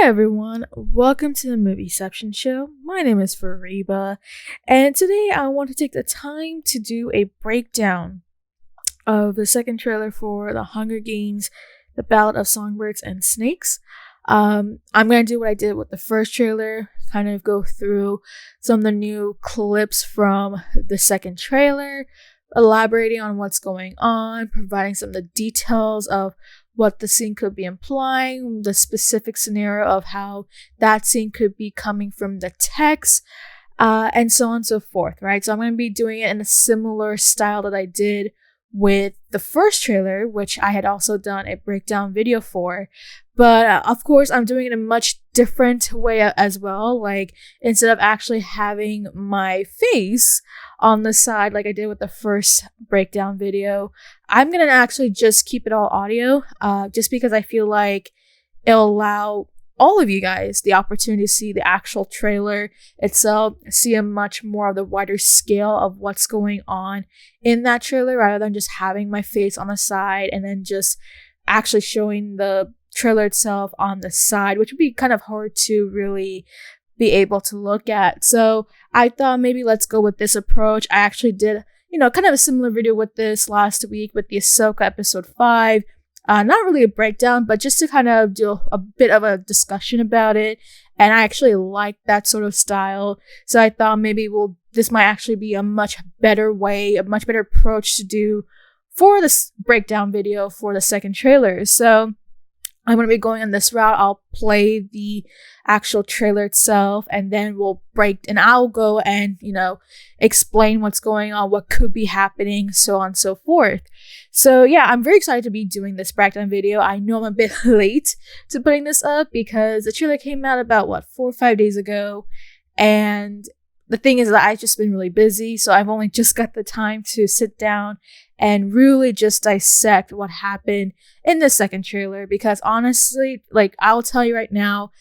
Hi everyone, welcome to the Movieception Show. My name is Fariba, and today I want to take the time to do a breakdown of the second trailer for The Hunger Games, The Ballad of Songbirds and Snakes. I'm going to do what I did with the first trailer, kind of go through some of the new clips from the second trailer, elaborating on what's going on, providing some of the details of what the scene could be implying, the specific scenario of how that scene could be coming from the text, and so on and so forth, right? So I'm going to be doing it in a similar style that I did with the first trailer, which I had also done a breakdown video for. But of course, I'm doing it in a much different way as well. Like, instead of actually having my face on the side like I did with the first breakdown video, I'm going to actually just keep it all audio, just because I feel like it'll allow all of you guys the opportunity to see the actual trailer itself, see a much more of the wider scale of what's going on in that trailer, rather than just having my face on the side and then just actually showing the trailer itself on the side, which would be kind of hard to really be able to look at. So I thought maybe let's go with this approach. I actually did, kind of a similar video with this last week with the Ahsoka episode 5. Not really a breakdown, but just to kind of do a bit of a discussion about it. And I actually like that sort of style. So I thought maybe this might actually be a much better way, a much better approach to do for this breakdown video for the second trailer. So I'm going to be going on this route. I'll play the actual trailer itself, and then I'll go and, explain what's going on, what could be happening, so on and so forth. So yeah, I'm very excited to be doing this breakdown video. I know I'm a bit late to putting this up because the trailer came out about 4 or 5 days ago, and the thing is that I've just been really busy, so I've only just got the time to sit down and really just dissect what happened in the second trailer, because honestly, I'll tell you right now,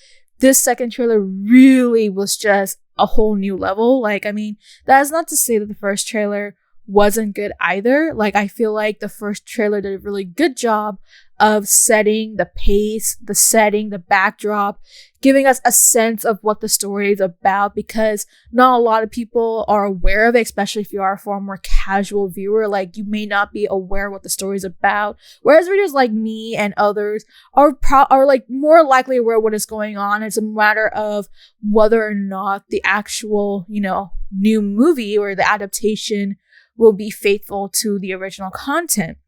this second trailer really was just a whole new level. That is not to say that the first trailer wasn't good either. I feel like the first trailer did a really good job of setting the pace, the setting, the backdrop, giving us a sense of what the story is about, because not a lot of people are aware of it, especially if you are a more casual viewer. You may not be aware what the story is about, whereas readers like me and others are more likely aware of what is going on. It's a matter of whether or not the actual, new movie or the adaptation will be faithful to the original content.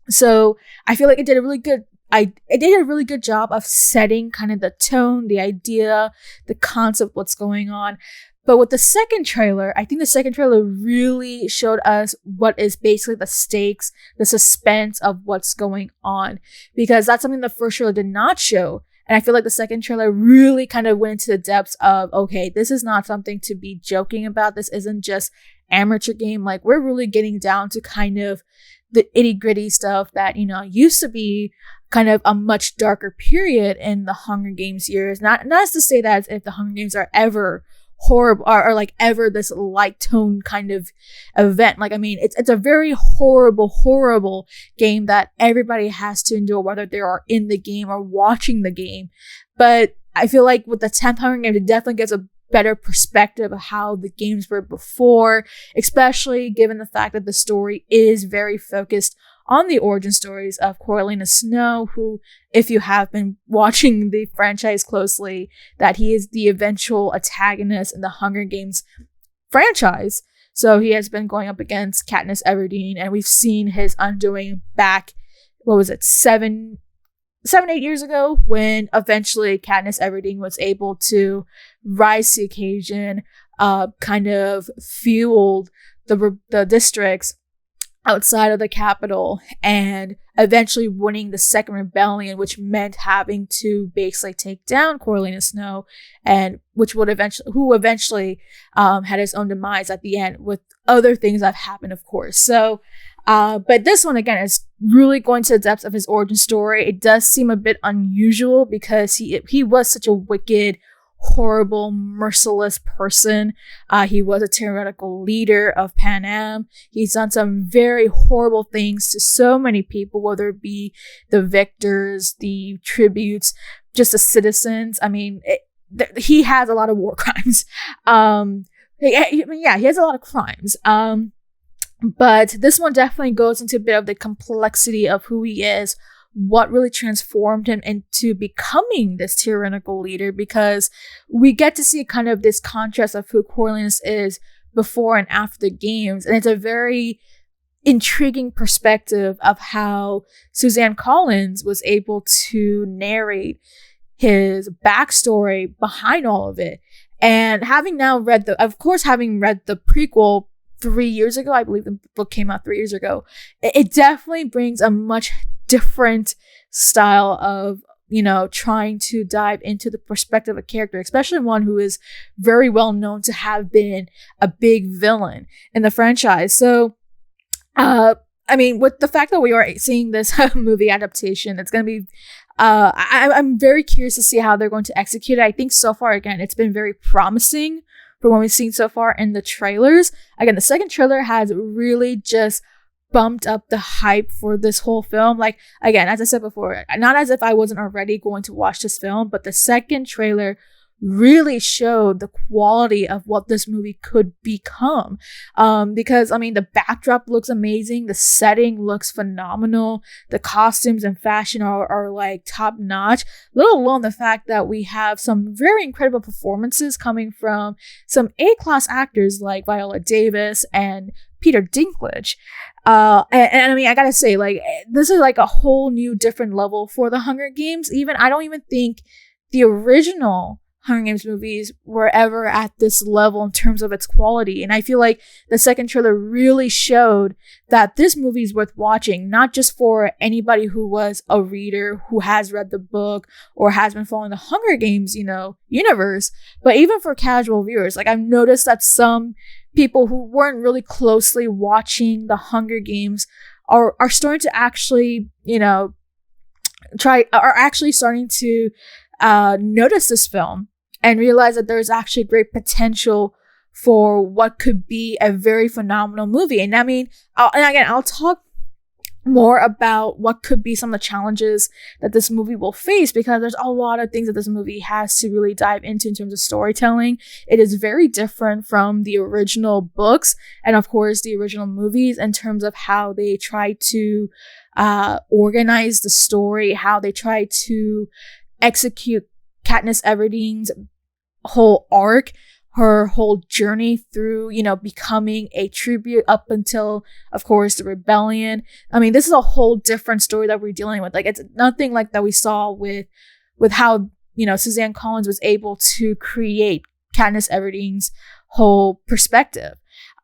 So I feel like it did a really good job of setting kind of the tone, the idea, the concept, what's going on. But with the second trailer, I think the second trailer really showed us what is basically the stakes, the suspense of what's going on, because that's something the first trailer did not show. And I feel like the second trailer really kind of went into the depths of, okay, this is not something to be joking about. This isn't just amateur game. We're really getting down to kind of the itty-gritty stuff that, used to be kind of a much darker period in the Hunger Games years. Not as to say that as if the Hunger Games are ever horrible or ever this light tone kind of event. It's a very horrible game that everybody has to endure, whether they are in the game or watching the game. But I feel like with the 10th Hunger Games, it definitely gives a better perspective of how the games were before, especially given the fact that the story is very focused on the origin stories of Coriolanus Snow, who, if you have been watching the franchise closely, that he is the eventual antagonist in the Hunger Games franchise. So he has been going up against Katniss Everdeen, and we've seen his undoing back, 7, 8 years ago, when eventually Katniss Everdeen was able to rise to the occasion, kind of fueled the districts outside of the capital, and eventually winning the second rebellion, which meant having to basically take down Coriolanus Snow, and who eventually had his own demise at the end, with other things that happened, of course. So but this one, again, is really going to the depths of his origin story. It does seem a bit unusual because he was such a wicked, horrible, merciless person. He was a tyrannical leader of Pan Am. He's done some very horrible things to so many people, whether it be the victors, the tributes, just the citizens. I mean, he has a lot of war crimes. He has a lot of crimes. But this one definitely goes into a bit of the complexity of who he is, what really transformed him into becoming this tyrannical leader, because we get to see kind of this contrast of who Coriolanus is before and after the games. And it's a very intriguing perspective of how Suzanne Collins was able to narrate his backstory behind all of it. And having read the prequel 3 years ago, I believe the book came out 3 years ago, it definitely brings a much different style of, trying to dive into the perspective of a character, especially one who is very well known to have been a big villain in the franchise. So, with the fact that we are seeing this movie adaptation, it's going to be, I'm very curious to see how they're going to execute it. I think so far, again, it's been very promising for what we've seen so far in the trailers. Again, the second trailer has really just bumped up the hype for this whole film. Like, again, as I said before, not as if I wasn't already going to watch this film, but the second trailer really showed the quality of what this movie could become. Because the backdrop looks amazing, the setting looks phenomenal, the costumes and fashion are like top notch, let alone the fact that we have some very incredible performances coming from some A-class actors like Viola Davis and Peter Dinklage. I gotta say, like, this is like a whole new different level for the Hunger Games. I don't even think the original Hunger Games movies were ever at this level in terms of its quality. And I feel like the second trailer really showed that this movie is worth watching, not just for anybody who was a reader, who has read the book or has been following the Hunger Games, universe, but even for casual viewers. Like, I've noticed that some people who weren't really closely watching the Hunger Games are starting to actually, starting to notice this film and realize that there's actually great potential for what could be a very phenomenal movie. And I'll talk more about what could be some of the challenges that this movie will face, because there's a lot of things that this movie has to really dive into in terms of storytelling. It is very different from the original books and, of course, the original movies in terms of how they try to organize the story, how they try to execute Katniss Everdeen's whole arc, her whole journey through, becoming a tribute up until, of course, the rebellion. This is a whole different story that we're dealing with. Like, it's nothing like that we saw with how, Suzanne Collins was able to create Katniss Everdeen's whole perspective.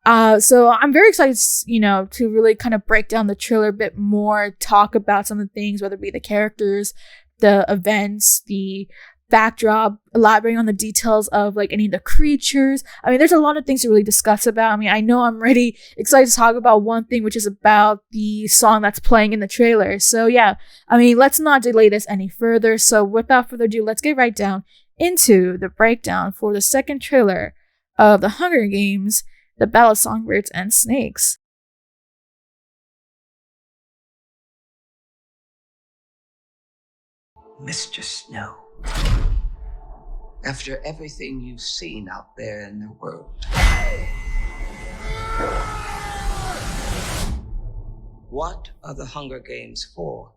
So I'm very excited, to really kind of break down the trailer a bit more, talk about some of the things, whether it be the characters, the events, the backdrop, elaborating on the details of like any of the creatures. There's a lot of things to really discuss about. I know I'm really excited to talk about one thing, which is about the song that's playing in the trailer. So yeah, let's not delay this any further. So without further ado, let's get right down into the breakdown for the second trailer of The Hunger Games, The Ballad of Songbirds and Snakes. Mr. Snow, after everything you've seen out there in the world, what are the Hunger Games for?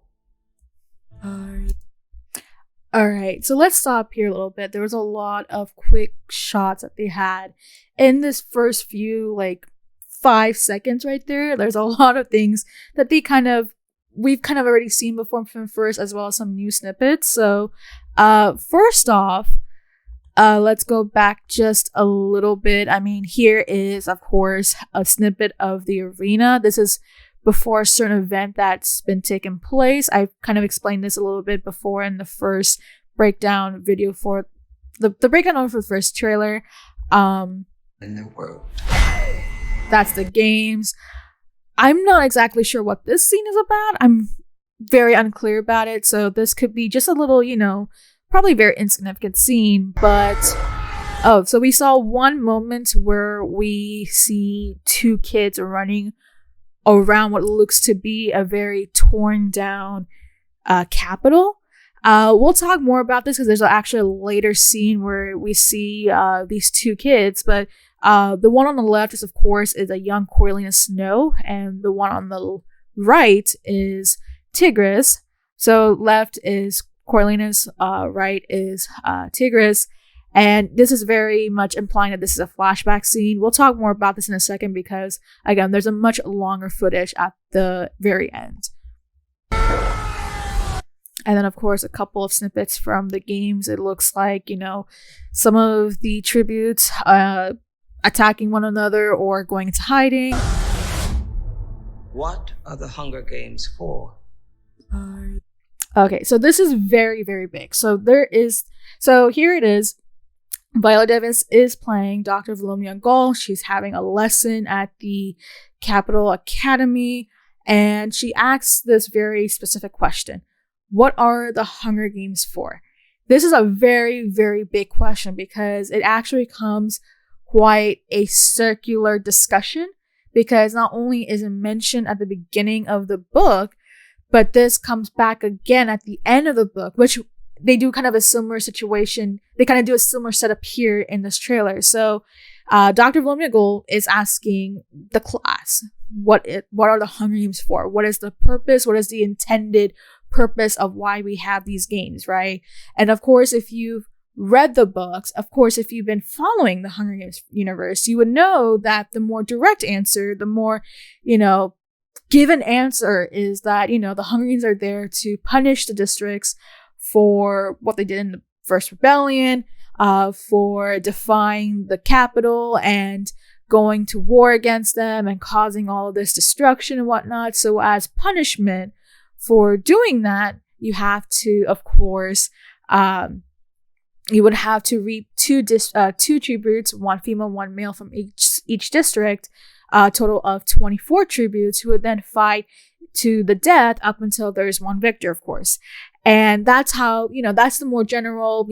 Alright, so let's stop here a little bit. There was a lot of quick shots that they had in this first few, 5 seconds right there. There's a lot of things that we've kind of already seen before from first, as well as some new snippets. So first off, let's go back just a little bit. Here is, of course, a snippet of the arena. This is before a certain event that's been taking place. I've kind of explained this a little bit before in the first breakdown video for the breakdown for the first trailer. In the world. That's the games. I'm not exactly sure what this scene is about. I'm very unclear about it. So this could be just a little, probably very insignificant scene, but oh, so we saw one moment where we see two kids running around what looks to be a very torn down Capitol. We'll talk more about this because there's actually a later scene where we see these two kids, but the one on the left is, of course, is a young Coriolanus Snow, and the one on the right is Tigris. So left is Coriolanus, right is Tigris, and this is very much implying that this is a flashback scene. We'll talk more about this in a second because, again, there's a much longer footage at the very end. And then, of course, a couple of snippets from the games. It looks like, some of the tributes attacking one another or going into hiding. What are the Hunger Games for? Okay, so this is very, very big. So here it is. Viola Davis is playing Dr. Volumnia Gaul. She's having a lesson at the Capitol Academy, and she asks this very specific question. What are the Hunger Games for? This is a very, very big question because it actually becomes quite a circular discussion, because not only is it mentioned at the beginning of the book, but this comes back again at the end of the book, which they do kind of a similar situation. They kind of do a similar setup here in this trailer. So Dr. Volumnia Gaul is asking the class, what are the Hunger Games for? What is the purpose? What is the intended purpose of why we have these games, right? And of course, if you've read the books, of course, if you've been following the Hunger Games universe, you would know that the more direct answer, the more, given answer is that, the Hunger Games are there to punish the districts for what they did in the First Rebellion, for defying the Capitol and going to war against them and causing all of this destruction and whatnot. So as punishment for doing that, you have to, of course, you would have to reap two tributes, one female, one male from each district, a total of 24 tributes who would then fight to the death up until there's one victor, of course. And that's how, that's the more general,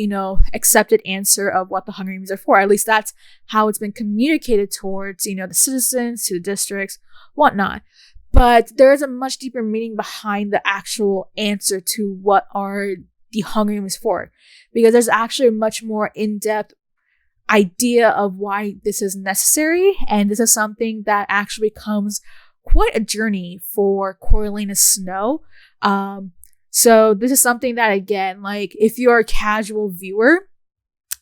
accepted answer of what the Hunger Games are for. At least that's how it's been communicated towards, the citizens, to the districts, whatnot. But there is a much deeper meaning behind the actual answer to what are the Hunger Games for, because there's actually a much more in-depth idea of why this is necessary, and this is something that actually becomes quite a journey for Coriolanus Snow. So this is something that, again, like if you're a casual viewer,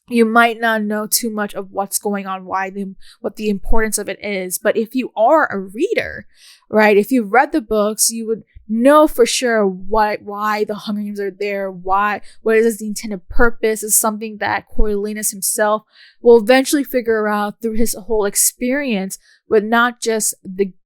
you might not know too much of what's going on, what the importance of it is. But if you are a reader, right, if you've read the books, you would know for sure why the Hunger Games are there, what is the intended purpose. Is something that Coriolanus himself will eventually figure out through his whole experience, with not just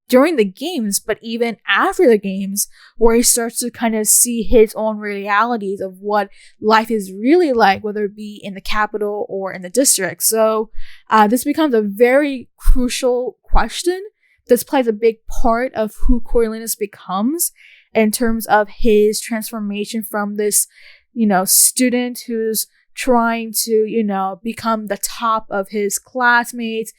during the games, but even after the games, where he starts to kind of see his own realities of what life is really like, whether it be in the capital or in the district. So this becomes a very crucial question. This plays a big part of who Coriolanus becomes in terms of his transformation from this, student who's trying to, become the top of his classmates,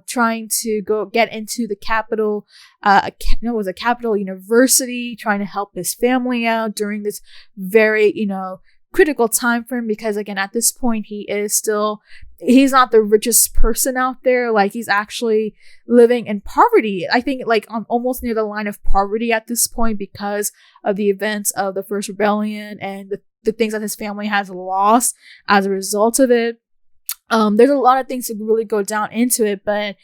trying to go get into the Capitol, Capitol University, trying to help his family out during this very, critical time for him, because again, at this point, he's not the richest person out there. Like, he's actually living in poverty. I think like almost near the line of poverty at this point, because of the events of the First Rebellion and the things that his family has lost as a result of it. There's a lot of things to really go down into it, but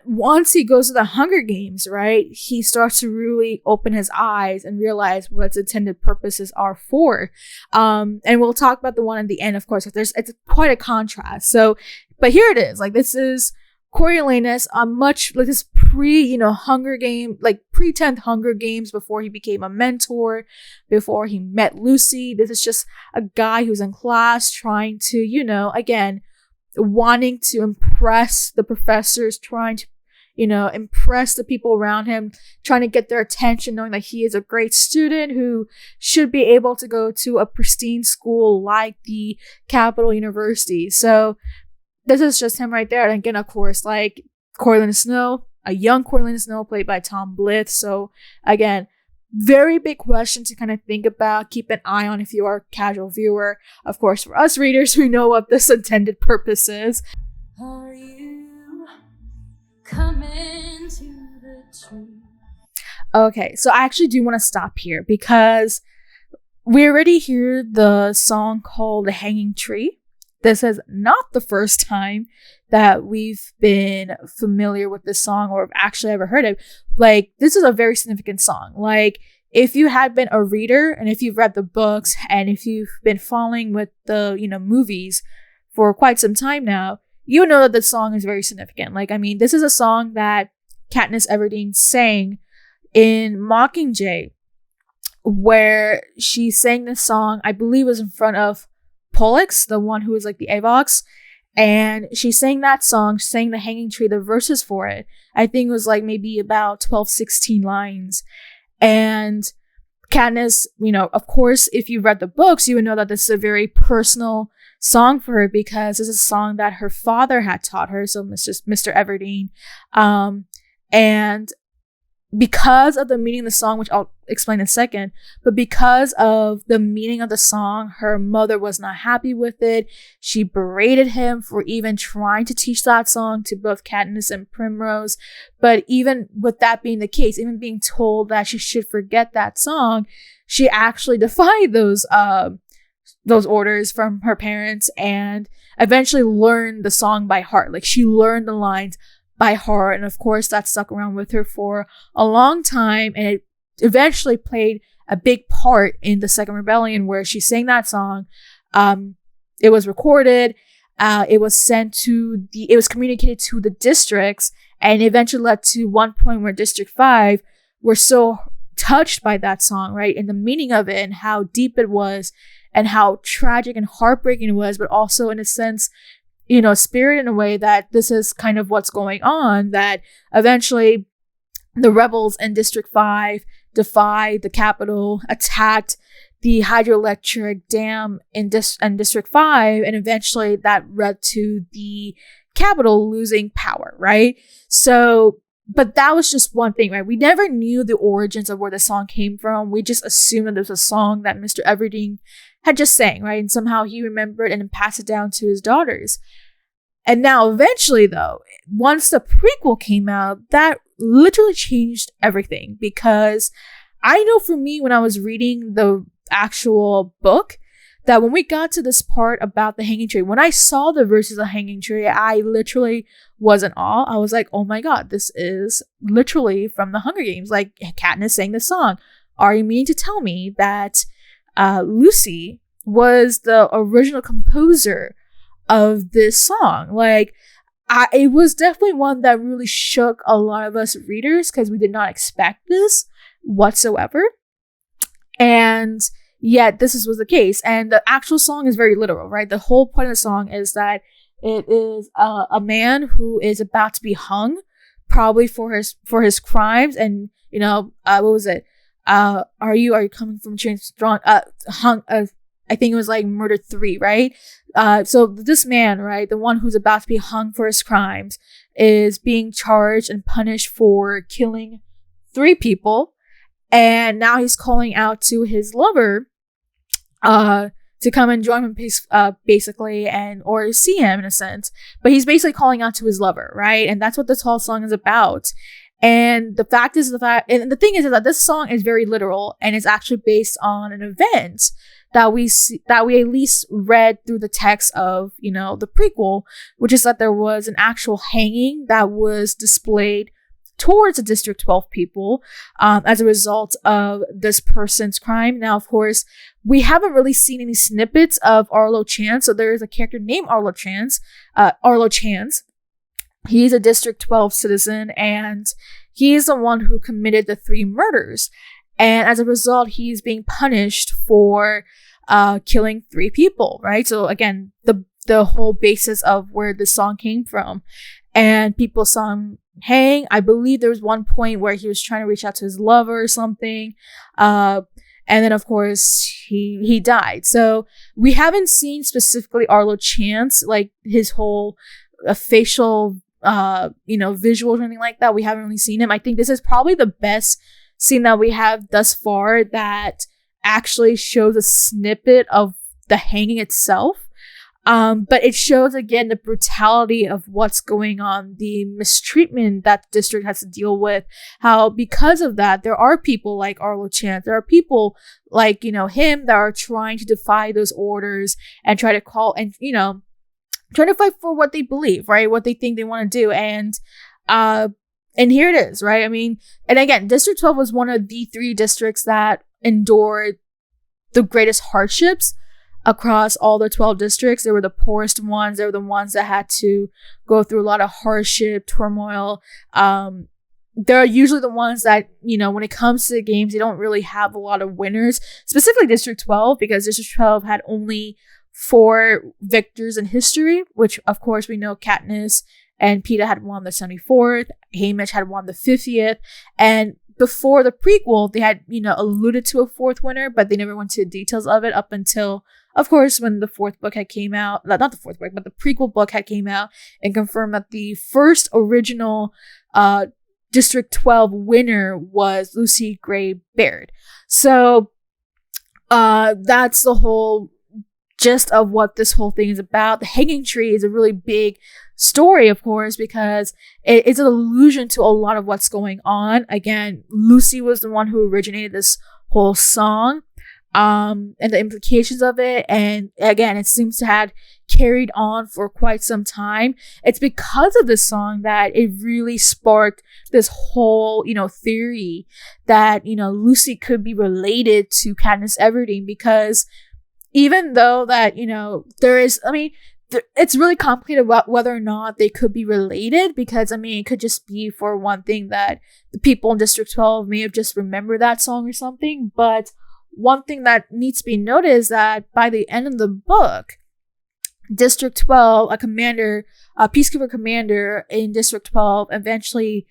once he goes to the Hunger Games, right, he starts to really open his eyes and realize what its intended purposes are for. And we'll talk about the one at the end, of course. It's quite a contrast. So, but here it is. Like, this is Coriolanus, much like this Hunger Game, like pre-10th Hunger Games, before he became a mentor, before he met Lucy. This is just a guy who's in class trying to, again, wanting to impress the professors, trying to, impress the people around him, trying to get their attention, knowing that he is a great student who should be able to go to a pristine school like the Capital University. So this is just him right there. And again, of course, like Cortland Snow, a young Cortland Snow played by Tom Blyth. So again, very big question to kind of think about, keep an eye on if you are a casual viewer. Of course, for us readers, we know what this intended purpose is. Are you coming to the tree? Okay, so I actually do want to stop here because we already hear the song called The Hanging Tree. This is not the first time that we've been familiar with this song or have actually ever heard it. Like, this is a very significant song. Like, if you had been a reader and if you've read the books and if you've been following with the, movies for quite some time now, you know that this song is very significant. Like, I mean, this is a song that Katniss Everdeen sang in Mockingjay, where she sang this song, I believe was in front of Pollux, the one who was like the Avox, and she sang that song, sang The Hanging Tree, the verses for it. I think it was like maybe about 12, 16 lines. And Katniss, of course, if you read the books, you would know that this is a very personal song for her because this is a song that her father had taught her, so Mr. Everdeen. And because of the meaning of the song, which I'll explain in a second, but because of the meaning of the song, her mother was not happy with it. She berated him for even trying to teach that song to both Katniss and Primrose. But even with that being the case, even being told that she should forget that song, she actually defied those orders from her parents and eventually learned the song by heart. Like, she learned the lines by heart, and of course that stuck around with her for a long time, and it eventually played a big part in the Second Rebellion where she sang that song. It was recorded, it was communicated to the districts, and eventually led to one point where District 5 were so touched by that song, right, and the meaning of it and how deep it was and how tragic and heartbreaking it was, but also in a sense, spirit in a way that this is kind of what's going on, that eventually the rebels in District 5 defied the Capitol, attacked the hydroelectric dam in District 5, and eventually that led to the Capitol losing power, right? So, but that was just one thing, right? We never knew the origins of where the song came from. We just assumed that there was a song that Mr. Everdeen had just sang, right? And somehow he remembered and then passed it down to his daughters. And now eventually, though, once the prequel came out, that literally changed everything, because I know for me, when I was reading the actual book, that when we got to this part about the Hanging Tree, when I saw the verses of Hanging Tree, I literally was in awe. I was like, oh my god, this is literally from the Hunger Games. Like, Katniss sang this song. Are you meaning to tell me that Lucy was the original composer of this song? Like, it was definitely one that really shook a lot of us readers because we did not expect this whatsoever. And yet this was the case. And the actual song is very literal, right? The whole point of the song is that it is a man who is about to be hung, probably for his crimes. And what was it? Are you coming from strong? Hung. I think it was like murder 3, right? So this man, right, the one who's about to be hung for his crimes, is being charged and punished for killing 3 people. And now he's calling out to his lover to come and join him, basically, or see him in a sense. But he's basically calling out to his lover, right? And that's what this whole song is about. And the thing is that this song is very literal, and it's actually based on an event that we at least read through the text of, the prequel, which is that there was an actual hanging that was displayed towards the District 12 people as a result of this person's crime. Now, of course, we haven't really seen any snippets of Arlo Chance. So there is a character named Arlo Chance. He's a District 12 citizen, and he's the one who committed the 3 murders. And as a result, he's being punished for killing 3 people, right? So again, the whole basis of where this song came from. And people saw him hang. I believe there was one point where he was trying to reach out to his lover or something. And then, of course, he died. So we haven't seen specifically Arlo Chance, like his whole facial, visuals or anything like that. We haven't really seen him. I think this is probably the best scene that we have thus far that actually shows a snippet of the hanging itself. But it shows again the brutality of what's going on, the mistreatment that the district has to deal with. How because of that, there are people like Arlo Chance, there are people like him that are trying to defy those orders and try to call and trying to fight for what they believe, right? What they think they want to do, and here it is, right? I mean, and again, District 12 was one of the 3 districts that endured the greatest hardships across all the 12 districts. They were the poorest ones. They were the ones that had to go through a lot of hardship, turmoil. They're usually the ones that, when it comes to the games, they don't really have a lot of winners, specifically District 12, because District 12 had only 4 victors in history, which of course we know Katniss and Peeta had won the 74th, Haymitch had won the 50th, and before the prequel, they had, alluded to a 4th winner, but they never went into the details of it up until, of course, when the 4th book had came out. Not the 4th book, but the prequel book had came out and confirmed that the first original District 12 winner was Lucy Gray Baird. So that's the whole gist of what this whole thing is about. The Hanging Tree is a really big story, of course, because it's an allusion to a lot of what's going on. Again, Lucy was the one who originated this whole song, and the implications of it. And again, it seems to have carried on for quite some time. It's because of this song that it really sparked this whole, theory that, Lucy could be related to Katniss Everdeen, because even though that, there is, it's really complicated about whether or not they could be related, because, it could just be, for one thing, that the people in District 12 may have just remembered that song or something. But one thing that needs to be noted is that by the end of the book, District 12, a peacekeeper commander in District 12 eventually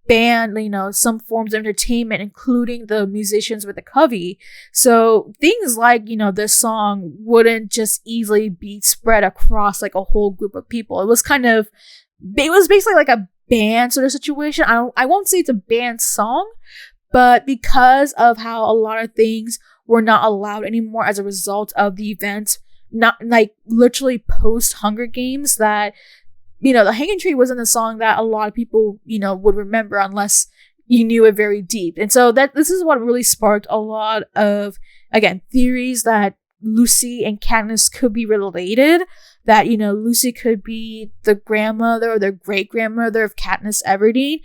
banned, some forms of entertainment, including the musicians with the covey. So things like, this song wouldn't just easily be spread across like a whole group of people. It was basically like a band sort of situation. I won't say it's a banned song, but because of how a lot of things were not allowed anymore as a result of the events, not like literally post Hunger Games, that the Hanging Tree wasn't a song that a lot of people, would remember unless you knew it very deep. And so this is what really sparked a lot of, again, theories that Lucy and Katniss could be related, that, Lucy could be the grandmother or the great-grandmother of Katniss Everdeen.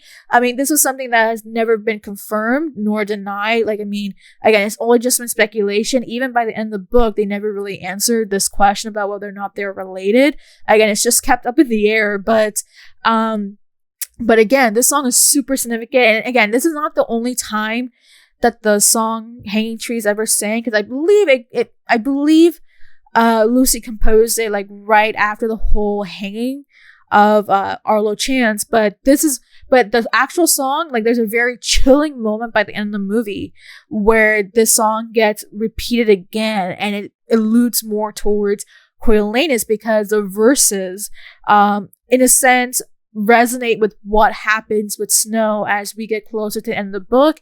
This was something that has never been confirmed nor denied. Again, it's only just been speculation. Even by the end of the book, they never really answered this question about whether or not they're related. Again, it's just kept up in the air. But again, this song is super significant. And again, this is not the only time that the song Hanging Tree is ever sang, because I believe Lucy composed it right after the whole hanging of Arlo Chance. But the actual song, there's a very chilling moment by the end of the movie where this song gets repeated again, and it alludes more towards Coriolanus, because the verses, in a sense, resonate with what happens with Snow as we get closer to the end of the book.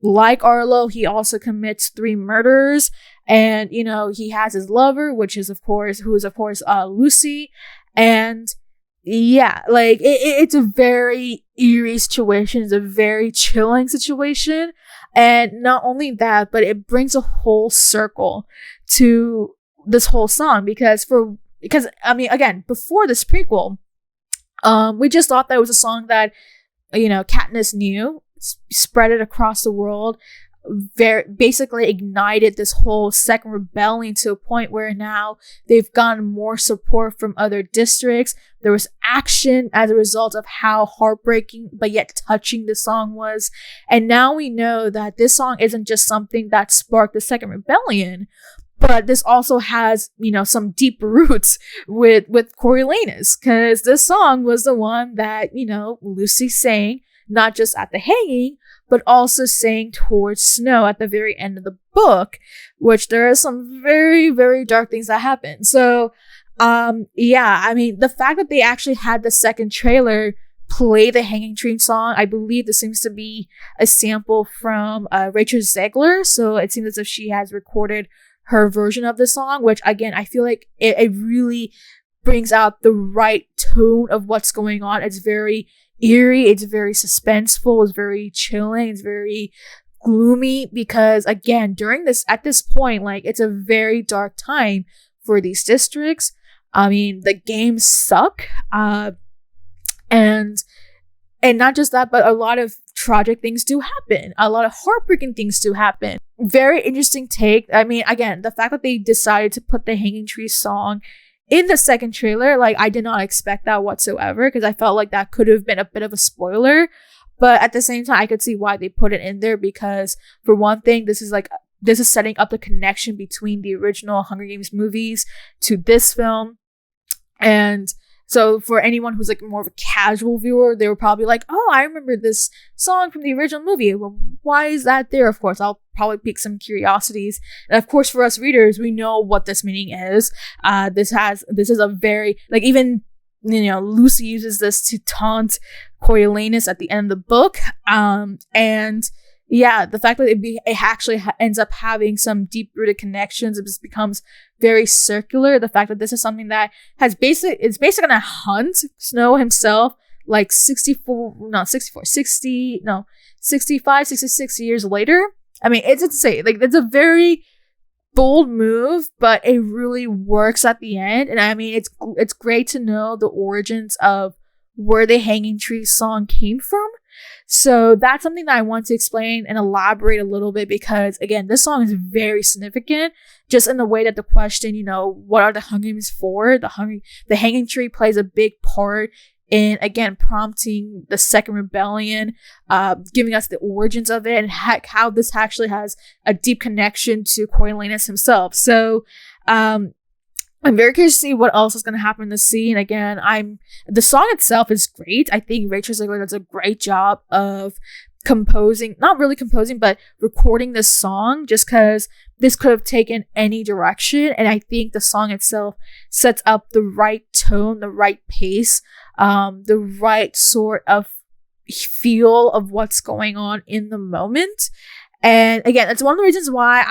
Like Arlo, he also commits 3 murders, and he has his lover, who is of course Lucy. And yeah, it's a very eerie situation. It's a very chilling situation, and not only that, but it brings a whole circle to this whole song, because again, before this prequel, we just thought that it was a song that Katniss knew, spread it across the world, basically ignited this whole second rebellion to a point where now they've gotten more support from other districts. There was action as a result of how heartbreaking but yet touching the song was. And now we know that this song isn't just something that sparked the second rebellion, but this also has, some deep roots with Coriolanus, because this song was the one that, Lucy sang, not just at the hanging, but also sang towards Snow at the very end of the book, which there are some very, very dark things that happen. So, the fact that they actually had the second trailer play the Hanging Tree song, I believe this seems to be a sample from Rachel Zegler. So it seems as if she has recorded her version of the song, which again, I feel like it really brings out the right tone of what's going on. It's very eerie, it's very suspenseful, it's very chilling, it's very gloomy, because again, at this point, like, it's a very dark time for these districts. I mean, the games suck, and not just that, but a lot of tragic things do happen. A lot of heartbreaking things do happen. Very interesting take. I mean, again, the fact that they decided to put the Hanging Tree song in the second trailer, like, I did not expect that whatsoever, because I felt like that could have been a bit of a spoiler. But at the same time, I could see why they put it in there, because for one thing, this is setting up the connection between the original Hunger Games movies to this film. And so for anyone who's like more of a casual viewer, they were probably like, oh, I remember this song from the original movie. Well, why is that there? Of course, I'll probably pique some curiosities. And of course, for us readers, we know what this meaning is. This is a very, like, even, Lucy uses this to taunt Coriolanus at the end of the book. And yeah, the fact that it actually ends up having some deep-rooted connections, it just becomes very circular. The fact that this is something that it's basically gonna hunt Snow himself, like 65, 66 years later. I mean, it's insane. Like, it's a very bold move, but it really works at the end. And I mean, it's great to know the origins of where the Hanging Tree song came from. So that's something that I want to explain and elaborate a little bit, because again, this song is very significant, just in the way that the question, what are the Hunger Games for? The Hanging Tree plays a big part in, again, prompting the second rebellion, giving us the origins of it, and how this actually has a deep connection to Coriolanus himself. So, I'm very curious to see what else is going to happen in the scene. Again, the song itself is great. I think Rachel Zegler does a great job of not really composing, but recording this song, just because this could have taken any direction. And I think the song itself sets up the right tone, the right pace, the right sort of feel of what's going on in the moment. And again, it's one of the reasons why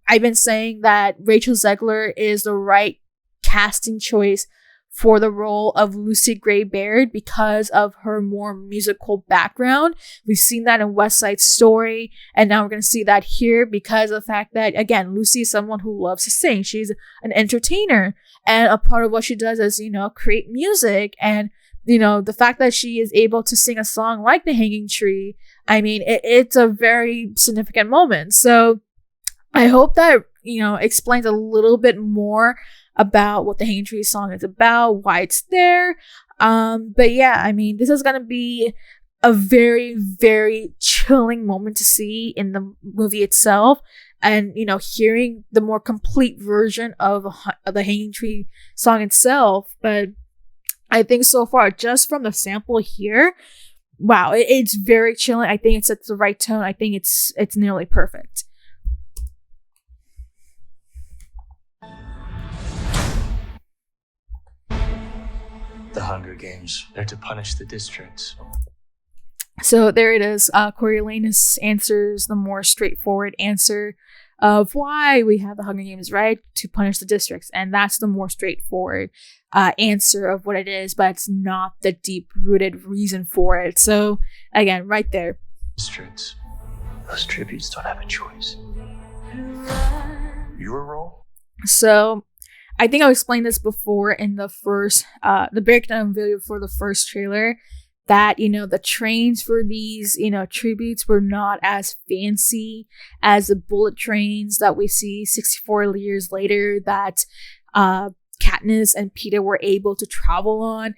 I've been saying that Rachel Zegler is the right casting choice for the role of Lucy Gray Baird, because of her more musical background. We've seen that in West Side Story, and now we're going to see that here, because of the fact that, again, Lucy is someone who loves to sing. She's an entertainer, and a part of what she does is, create music. And, the fact that she is able to sing a song like The Hanging Tree, I mean, it's a very significant moment. So I hope that, explains a little bit more about what the Hanging Tree song is about, why it's there. But yeah, I mean, this is going to be a very, very chilling moment to see in the movie itself. And, hearing the more complete version of the Hanging Tree song itself. But I think so far, just from the sample here, wow, it's very chilling. I think it sets the right tone. I think it's nearly perfect. The Hunger Games, they're to punish the districts. So there it is. Coriolanus answers the more straightforward answer of why we have the Hunger Games, right? To punish the districts. And that's the more straightforward answer of what it is, but it's not the deep-rooted reason for it. So again, right there. Districts. Those tributes don't have a choice. Your role? So I think I explained this before in the first, the breakdown video for the first trailer, that, the trains for these, tributes were not as fancy as the bullet trains that we see 64 years later that Katniss and Peeta were able to travel on.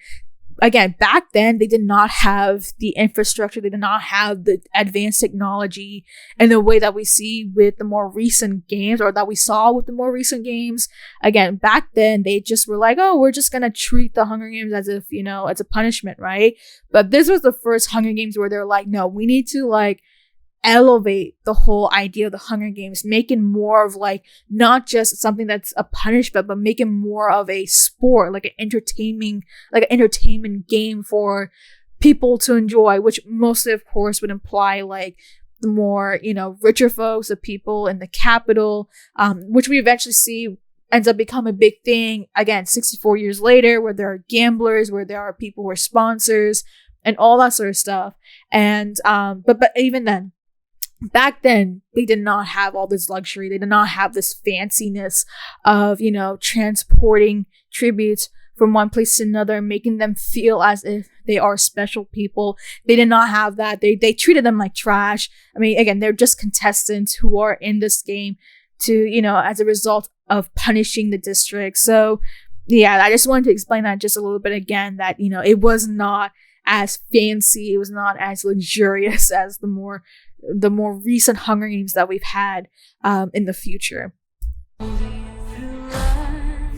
again, back then, they did not have the infrastructure, they did not have the advanced technology in the way that we see with the more recent games, or that we saw with the more recent games. Again, back then, they just were like, oh, we're just gonna treat the Hunger Games as if, as a punishment, right? But this was the first Hunger Games where they're like, no, we need to like elevate the whole idea of the Hunger Games, making more of like not just something that's a punishment, but making more of a sport, like an entertainment game for people to enjoy, which mostly of course would imply like the more, richer folks, the people in the capital, which we eventually see ends up becoming a big thing again 64 years later, where there are gamblers, where there are people who are sponsors and all that sort of stuff. And but even then, back then, they did not have all this luxury. They did not have this fanciness of, transporting tributes from one place to another, making them feel as if they are special people. They did not have that. They treated them like trash. I mean, again, they're just contestants who are in this game to, as a result of punishing the district. So, yeah, I just wanted to explain that just a little bit again, that, it was not as fancy. It was not as luxurious as the more recent Hunger Games that we've had in the future.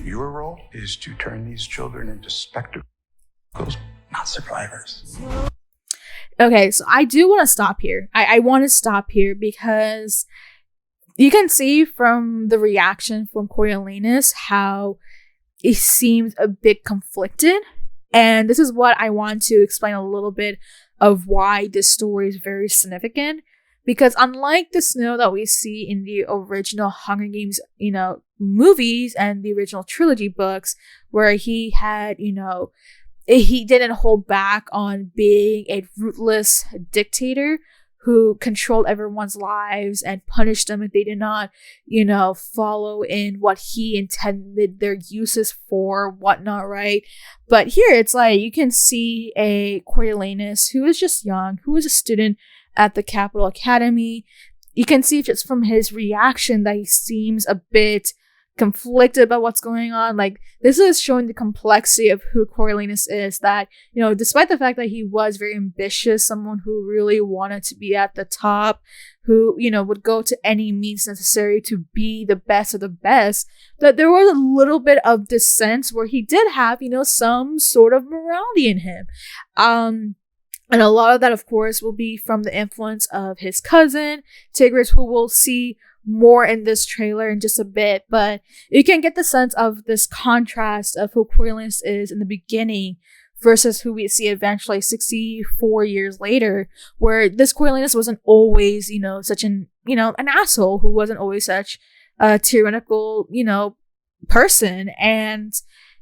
Your role is to turn these children into spectacles, not survivors. Okay, so I do want to stop here. I want to stop here because you can see from the reaction from Coriolanus how it seems a bit conflicted. And this is what I want to explain a little bit of why this story is very significant. Because unlike the Snow that we see in the original Hunger Games, movies and the original trilogy books, where he had, he didn't hold back on being a ruthless dictator who controlled everyone's lives and punished them if they did not, follow in what he intended their uses for, whatnot, right? But here it's like you can see a Coriolanus who is just young, who is a student at the Capital Academy. You can see just from his reaction that he seems a bit conflicted about what's going on. Like, this is showing the complexity of who Coriolanus is, that, despite the fact that he was very ambitious, someone who really wanted to be at the top, who, would go to any means necessary to be the best of the best, that there was a little bit of this sense where he did have, some sort of morality in him. And a lot of that, of course, will be from the influence of his cousin, Tigris, who we'll see more in this trailer in just a bit. But you can get the sense of this contrast of who Coriolanus is in the beginning versus who we see eventually 64 years later, where this Coriolanus wasn't always, such an asshole, who wasn't always such a tyrannical, person. And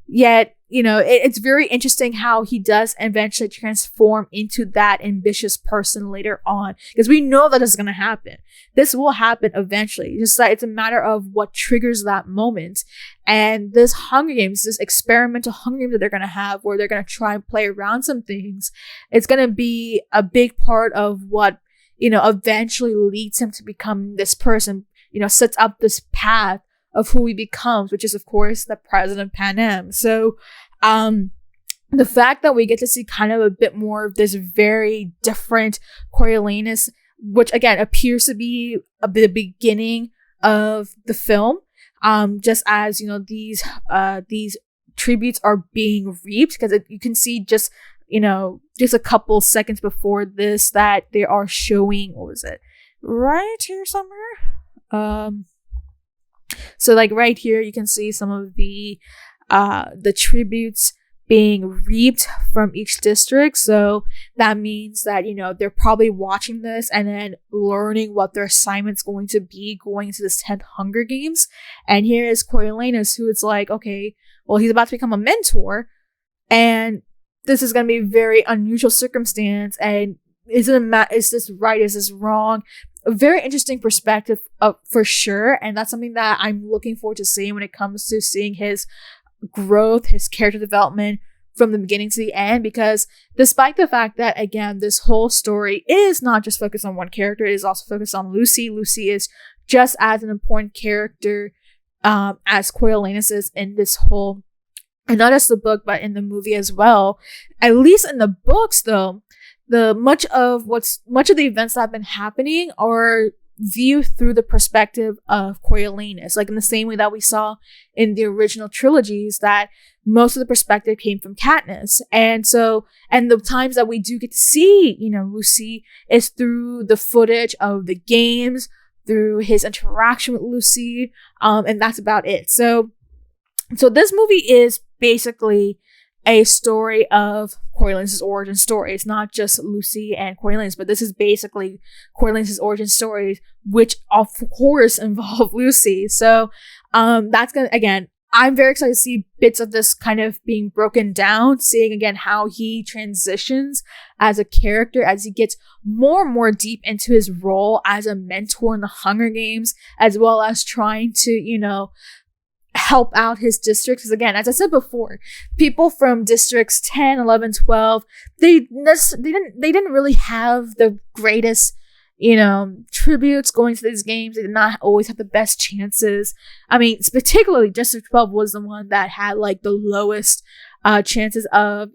yet, it's very interesting how he does eventually transform into that ambitious person later on, because we know that is going to happen. This will happen eventually. Just that it's a matter of what triggers that moment. And this Hunger Games, this experimental Hunger Games that they're going to have, where they're going to try and play around some things, it's going to be a big part of what, eventually leads him to become this person, sets up this path of who he becomes, which is, of course, the President Panem. So, the fact that we get to see kind of a bit more of this very different Coriolanus, which again appears to be the beginning of the film, just as these tributes are being reaped, because you can see just a couple seconds before this that they are showing, what was it, right here somewhere. So like right here, you can see some of the tributes being reaped from each district. So that means that, they're probably watching this and then learning what their assignment's going to be going into this 10th Hunger Games. And here is Coriolanus, who it's like, okay, well, he's about to become a mentor, and this is going to be a very unusual circumstance. And is this right? Is this wrong? A very interesting perspective for sure. And that's something that I'm looking forward to seeing when it comes to seeing his growth, his character development from the beginning to the end. Because despite the fact that, again, this whole story is not just focused on one character, it is also focused on Lucy. Lucy is just as an important character as Coriolanus is in this whole and not just the book, but in the movie as well. At least in the books, though, the much of the events that have been happening are viewed through the perspective of Coriolanus, like in the same way that we saw in the original trilogies, that most of the perspective came from Katniss. And the times that we do get to see, Lucy, is through the footage of the games, through his interaction with Lucy, and that's about it. So this movie is basically a story of Coriolanus' origin story. It's not just Lucy and Coriolanus, but this is basically Coriolanus' origin story, which of course involve Lucy. So that's gonna, again, I'm very excited to see bits of this kind of being broken down, seeing again how he transitions as a character as he gets more and more deep into his role as a mentor in the Hunger Games, as well as trying to, help out his districts. Because again, as I said before, people from districts 10, 11, 12, they didn't really have the greatest, tributes going to these games. They did not always have the best chances. I mean, particularly District 12 was the one that had like the lowest chances of,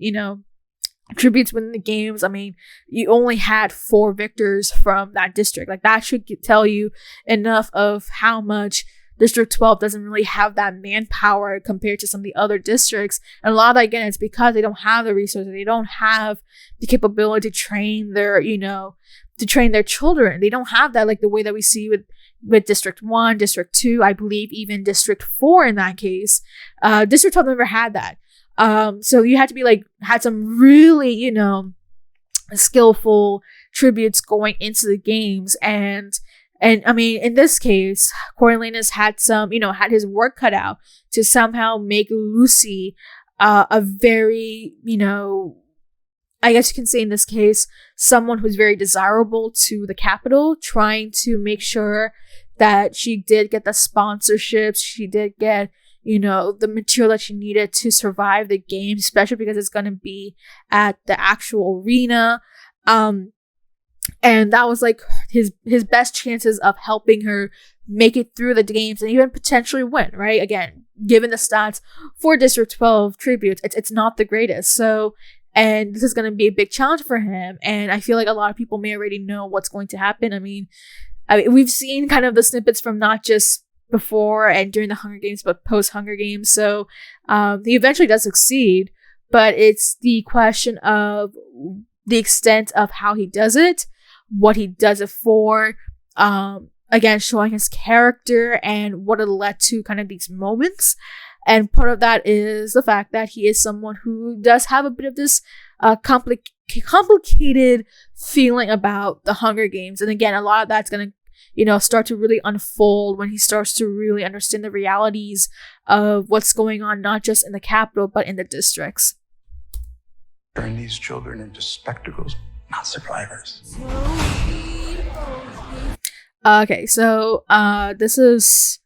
tributes winning the games. I mean, you only had 4 victors from that district. Like, that should tell you enough of how much District 12 doesn't really have that manpower compared to some of the other districts. And a lot of that, again, it's because they don't have the resources. They don't have the capability to train their, to train their children. They don't have that, like the way that we see with District 1, District 2, I believe even District 4 in that case. District 12 never had that. So you had to be had some really, skillful tributes going into the games. And I mean, in this case, Coriolanus had had his work cut out to somehow make Lucy a very, I guess you can say in this case, someone who's very desirable to the capital, trying to make sure that she did get the sponsorships, she did get, the material that she needed to survive the game, especially because it's going to be at the actual arena. And that was like his best chances of helping her make it through the games and even potentially win, right? Again, given the stats for District 12 tributes, it's not the greatest. So, and this is going to be a big challenge for him. And I feel like a lot of people may already know what's going to happen. I mean, we've seen kind of the snippets from not just before and during the Hunger Games, but post-Hunger Games. So he eventually does succeed, but it's the question of the extent of how he does it, what he does it for, again, showing his character and what it led to kind of these moments. And part of that is the fact that he is someone who does have a bit of this complicated feeling about the Hunger Games. And again, a lot of that's going to, start to really unfold when he starts to really understand the realities of what's going on, not just in the capital, but in the districts. Turn these children into spectacles, not survivors. Okay, so this is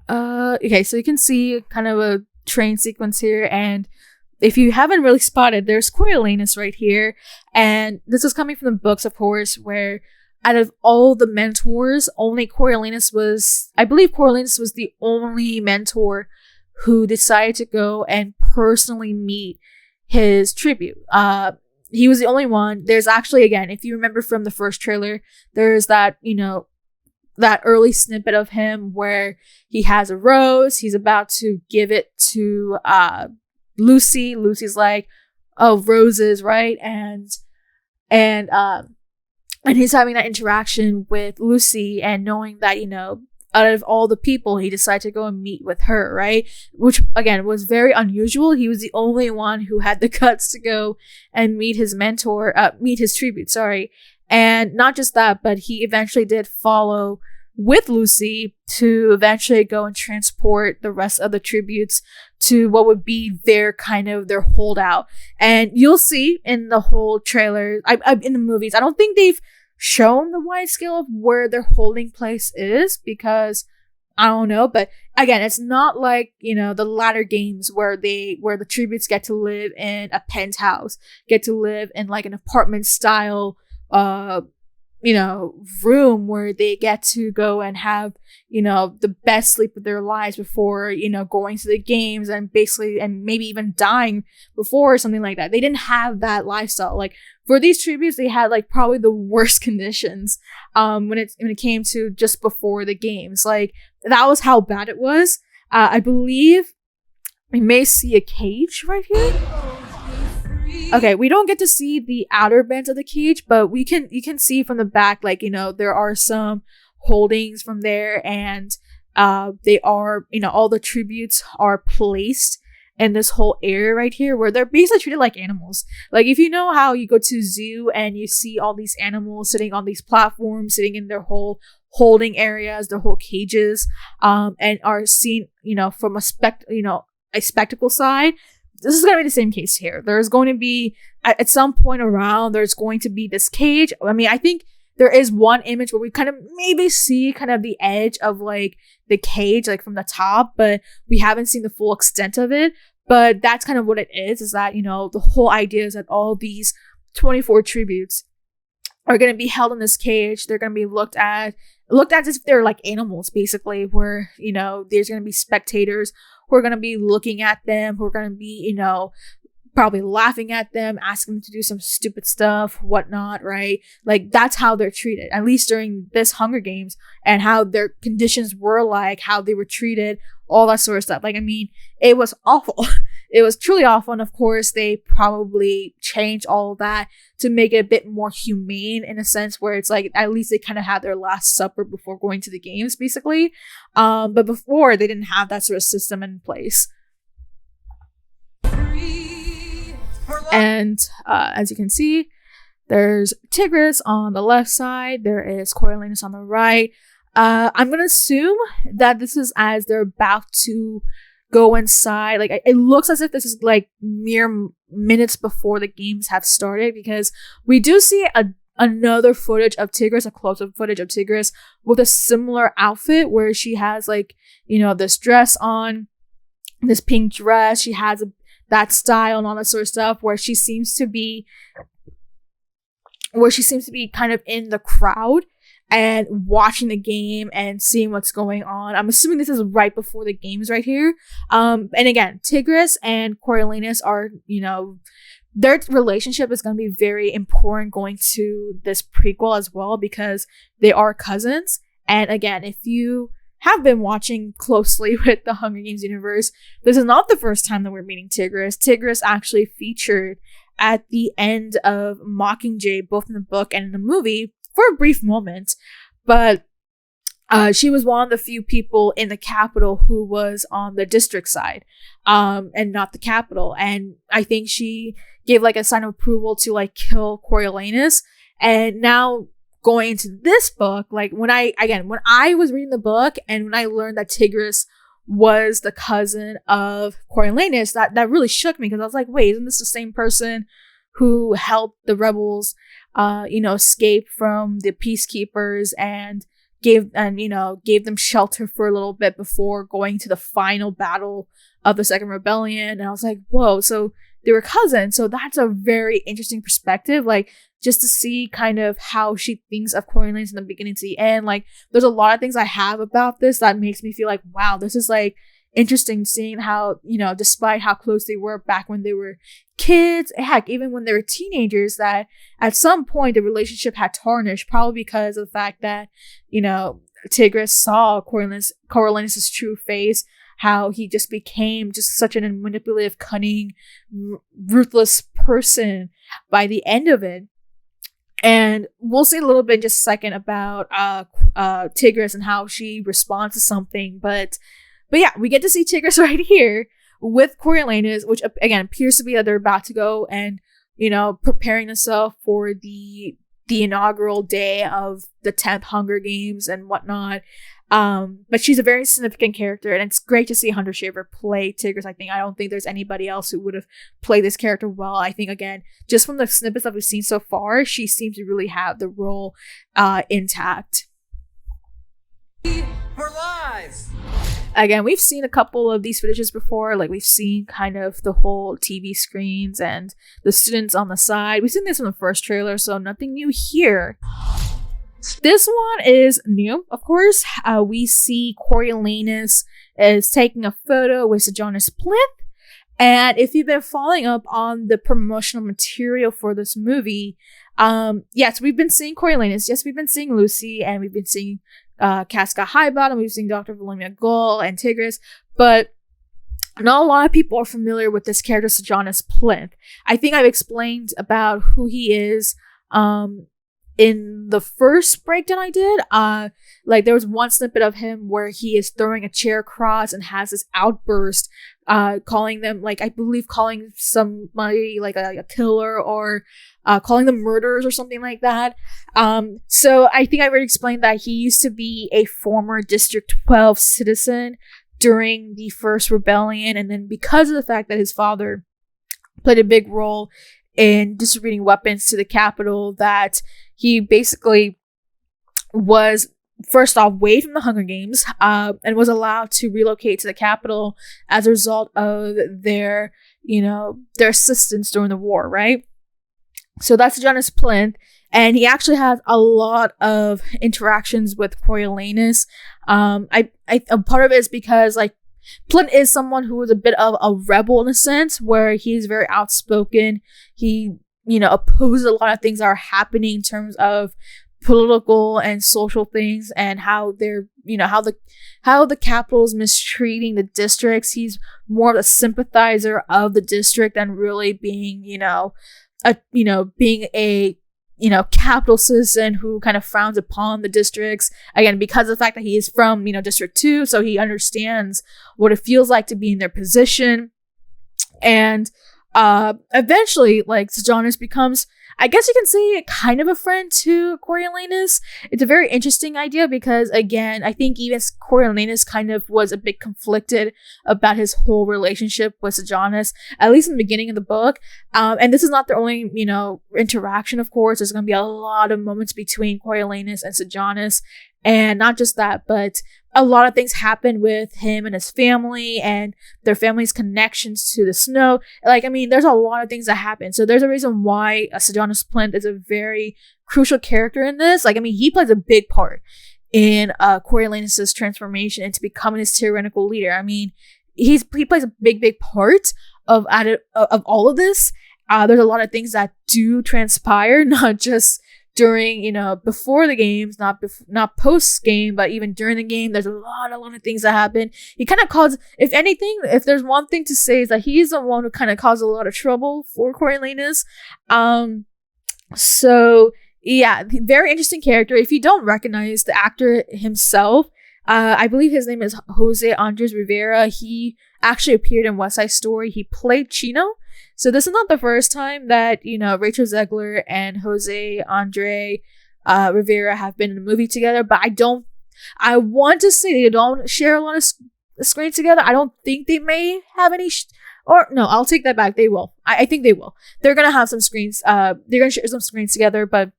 okay, so you can see kind of a train sequence here, and if you haven't really spotted, there's Coriolanus right here, and this is coming from the books, of course, where out of all the mentors, only Coriolanus was, I believe Coriolanus was the only mentor who decided to go and personally meet his tribute. He was the only one. There's actually, again, if you remember from the first trailer, there's that, that early snippet of him where he has a rose. He's about to give it to Lucy. Lucy's like, "Oh, roses, right?" And he's having that interaction with Lucy and knowing that, out of all the people, he decided to go and meet with her, right? Which, again, was very unusual. He was the only one who had the guts to go and meet his mentor, meet his tribute, sorry. And not just that, but he eventually did follow with Lucy to eventually go and transport the rest of the tributes to what would be their holdout. And you'll see in the whole trailer, in the movies, I don't think they've shown the wide scale of where their holding place is, because I don't know, but again, it's not like, the latter games where the tributes get to live in a penthouse, get to live in like an apartment style room where they get to go and have, the best sleep of their lives before, going to the games and maybe even dying before or something like that. They didn't have that lifestyle. Like for these tributes, they had like probably the worst conditions when it came to just before the games. Like that was how bad it was. I believe we may see a cage right here. Okay, we don't get to see the outer bands of the cage, but you can see from the back, like, there are some holdings from there, and they are, all the tributes are placed in this whole area right here where they're basically treated like animals. Like if you know how you go to zoo and you see all these animals sitting on these platforms, sitting in their whole holding areas, their whole cages, and are seen, from a spectacle side. This is going to be the same case here. There's going to be, at some point around, there's going to be this cage. I mean, I think there is one image where we kind of maybe see kind of the edge of like the cage, like from the top, but we haven't seen the full extent of it. But that's kind of what it is that, the whole idea is that all these 24 tributes are going to be held in this cage. They're going to be looked at as if they're like animals, basically, where, there's going to be spectators who are going to be looking at them, who are going to be, probably laughing at them, asking them to do some stupid stuff, whatnot, right? Like, that's how they're treated, at least during this Hunger Games, and how their conditions were like, how they were treated, all that sort of stuff. Like, I mean, it was awful. It was truly awful. And of course, they probably changed all of that to make it a bit more humane in a sense where it's like, at least they kind of had their last supper before going to the games, basically. But before, they didn't have that sort of system in place. And as you can see, there's Tigris on the left side. There is Coriolanus on the right. I'm going to assume that this is as they're about to go inside. Like, it looks as if this is like mere minutes before the games have started, because we do see another footage of Tigris, a close-up footage of Tigris with a similar outfit where she has like, this dress on, this pink dress. She has that style and all that sort of stuff where she seems to be kind of in the crowd and watching the game and seeing what's going on. I'm assuming this is right before the games right here. And again, Tigris and Coriolanus are, their relationship is going to be very important going to this prequel as well, because they are cousins. And again, if you have been watching closely with the Hunger Games universe, this is not the first time that we're meeting Tigris. Tigris actually featured at the end of Mockingjay, both in the book and in the movie, for a brief moment, but she was one of the few people in the Capitol who was on the district side, and not the Capitol. And I think she gave like a sign of approval to like kill Coriolanus. And now going into this book, like when I was reading the book and when I learned that Tigris was the cousin of Coriolanus, that really shook me, because I was like, wait, isn't this the same person who helped the rebels escape from the peacekeepers and gave them shelter for a little bit before going to the final battle of the Second Rebellion? And I was like, whoa, so they were cousins. So that's a very interesting perspective, like just to see kind of how she thinks of Coriolanus from the beginning to the end. Like, there's a lot of things I have about this that makes me feel like, wow, this is like interesting, seeing how, despite how close they were back when they were kids, heck, even when they were teenagers, that at some point the relationship had tarnished, probably because of the fact that, Tigris saw Coriolanus' true face, how he just became just such a manipulative, cunning, ruthless person by the end of it. And we'll see a little bit in just a second about Tigris and how she responds to something, but yeah, we get to see Tigris right here with Coriolanus, which again appears to be that they're about to go and, preparing themselves for the inaugural day of the 10th Hunger Games and whatnot. But she's a very significant character, and it's great to see Hunter Schafer play Tigris. I don't think there's anybody else who would have played this character well. I think, again, just from the snippets that we've seen so far, she seems to really have the role intact. We're live! Again, we've seen a couple of these footages before. Like, we've seen kind of the whole TV screens and the students on the side. We've seen this from the first trailer, so nothing new here. This one is new, of course. We see Coriolanus is taking a photo with Sejanus Blyth. And if you've been following up on the promotional material for this movie, yes, we've been seeing Coriolanus. Yes, we've been seeing Lucy, and we've been seeing Casca Highbottom. We've seen Dr. Volumnia Gaul and Tigris, but not a lot of people are familiar with this character, Sejanus Blyth. I think I've explained about who he is in the first breakdown I did. Like there was one snippet of him where he is throwing a chair across and has this outburst, calling them, like, I believe calling somebody like a killer, or calling them murderers or something like that. So I think I already explained that he used to be a former District 12 citizen during the first rebellion, and then because of the fact that his father played a big role in distributing weapons to the capital, that he basically was first off waived from the Hunger Games, and was allowed to relocate to the capital as a result of their assistance during the war, right? So that's Sejanus Blyth, and he actually has a lot of interactions with Coriolanus. A part of it is because, like, Blyth is someone who is a bit of a rebel in a sense, where he's very outspoken. He, opposes a lot of things that are happening in terms of political and social things, and how they're, how the capital is mistreating the districts. He's more of a sympathizer of the district than really being, being a capital citizen who kind of frowns upon the districts, again, because of the fact that he is from, District 2, so he understands what it feels like to be in their position. And eventually, like, Sejanus becomes, I guess you can say, kind of a friend to Coriolanus. It's a very interesting idea because, again, I think even Coriolanus kind of was a bit conflicted about his whole relationship with Sejanus, at least in the beginning of the book. And this is not their only, interaction, of course. There's going to be a lot of moments between Coriolanus and Sejanus. And not just that, but a lot of things happen with him and his family and their family's connections to the snow. Like, I mean, there's a lot of things that happen. So there's a reason why Sejanus Blyth is a very crucial character in this. Like, I mean, he plays a big part in Coriolanus' transformation into becoming his tyrannical leader. I mean, he plays a big part of all of this. There's a lot of things that do transpire, not just during, before the games, not post game, but even during the game. There's a lot of things that happen. He kind of caused, if anything, if there's one thing to say, is that he's the one who kind of caused a lot of trouble for Coriolanus. So yeah, very interesting character. If you don't recognize the actor himself, I believe his name is Jose Andres Rivera. He actually appeared in West Side Story. He played Chino. So this is not the first time that, Rachel Zegler and Jose Andre Rivera have been in a movie together, but I want to say they don't share a lot of screens together. I don't think they may have any, or no, I'll take that back. They will. I think they will. They're going to have some screens, they're going to share some screens together, but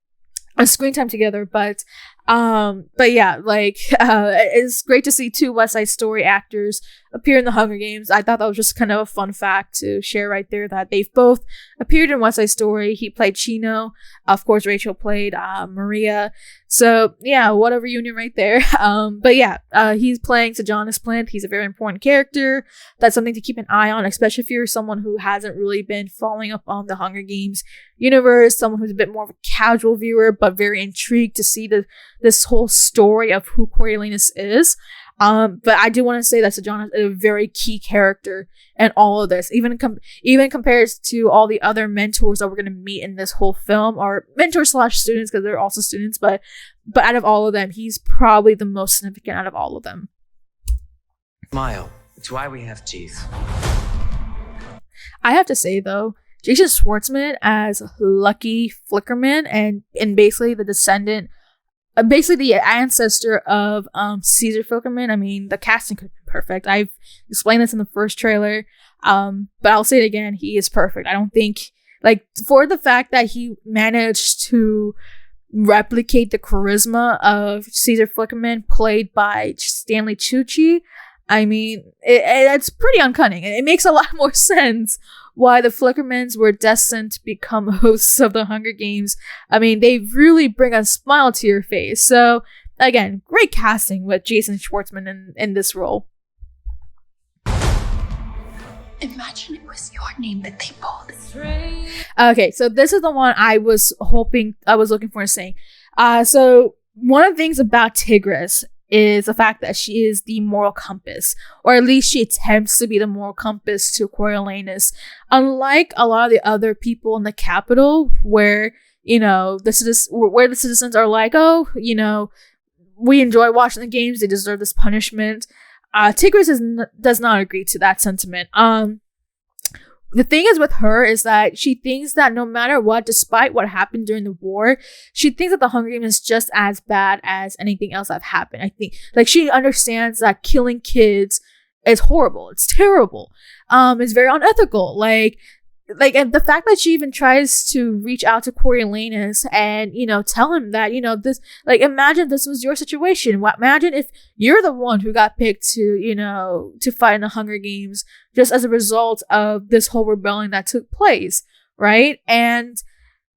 screen time together, but yeah, like, it's great to see two West Side Story actors appear in the Hunger Games. I thought that was just kind of a fun fact to share right there, that they've both appeared in West Side Story. He played Chino. Of course, Rachel played Maria. So yeah, what a reunion right there. But yeah, he's playing Sejanus Blyth. He's a very important character. That's something to keep an eye on, especially if you're someone who hasn't really been following up on the Hunger Games universe, someone who's a bit more of a casual viewer, but very intrigued to see this whole story of who Coriolanus is. But I do want to say that Sejanus is a very key character in all of this, even compared to all the other mentors that we're going to meet in this whole film, or mentors / students, because they're also students, but out of all of them, he's probably the most significant out of all of them. Smile. It's why we have teeth. I have to say, though, Jason Schwartzman as Lucky Flickerman and basically the descendant, basically the ancestor of Caesar Flickerman. I mean, the casting could be perfect. I've explained this in the first trailer, but I'll say it again. He is perfect. I don't think, like, for the fact that he managed to replicate the charisma of Caesar Flickerman, played by Stanley Tucci, I mean, it's pretty uncanny. It makes a lot more sense why the Flickermans were destined to become hosts of the Hunger Games. I mean, they really bring a smile to your face. So, again, great casting with Jason Schwartzman in this role. Imagine it was your name that they pulled. Okay, so this is the one I was looking for to say. So one of the things about Tigress is the fact that she is the moral compass, or at least she attempts to be the moral compass to Coriolanus. Unlike a lot of the other people in the capital, where the citizens are like, oh, we enjoy watching the games, they deserve this punishment. Tigress does not agree to that sentiment. The thing is with her is that she thinks that no matter what, despite what happened during the war, she thinks that the Hunger Games is just as bad as anything else that happened. I think, she understands that killing kids is horrible. It's terrible. It's very unethical. And the fact that she even tries to reach out to Coriolanus and, tell him that, this, imagine this was your situation. Imagine if you're the one who got picked to fight in the Hunger Games just as a result of this whole rebellion that took place, right? And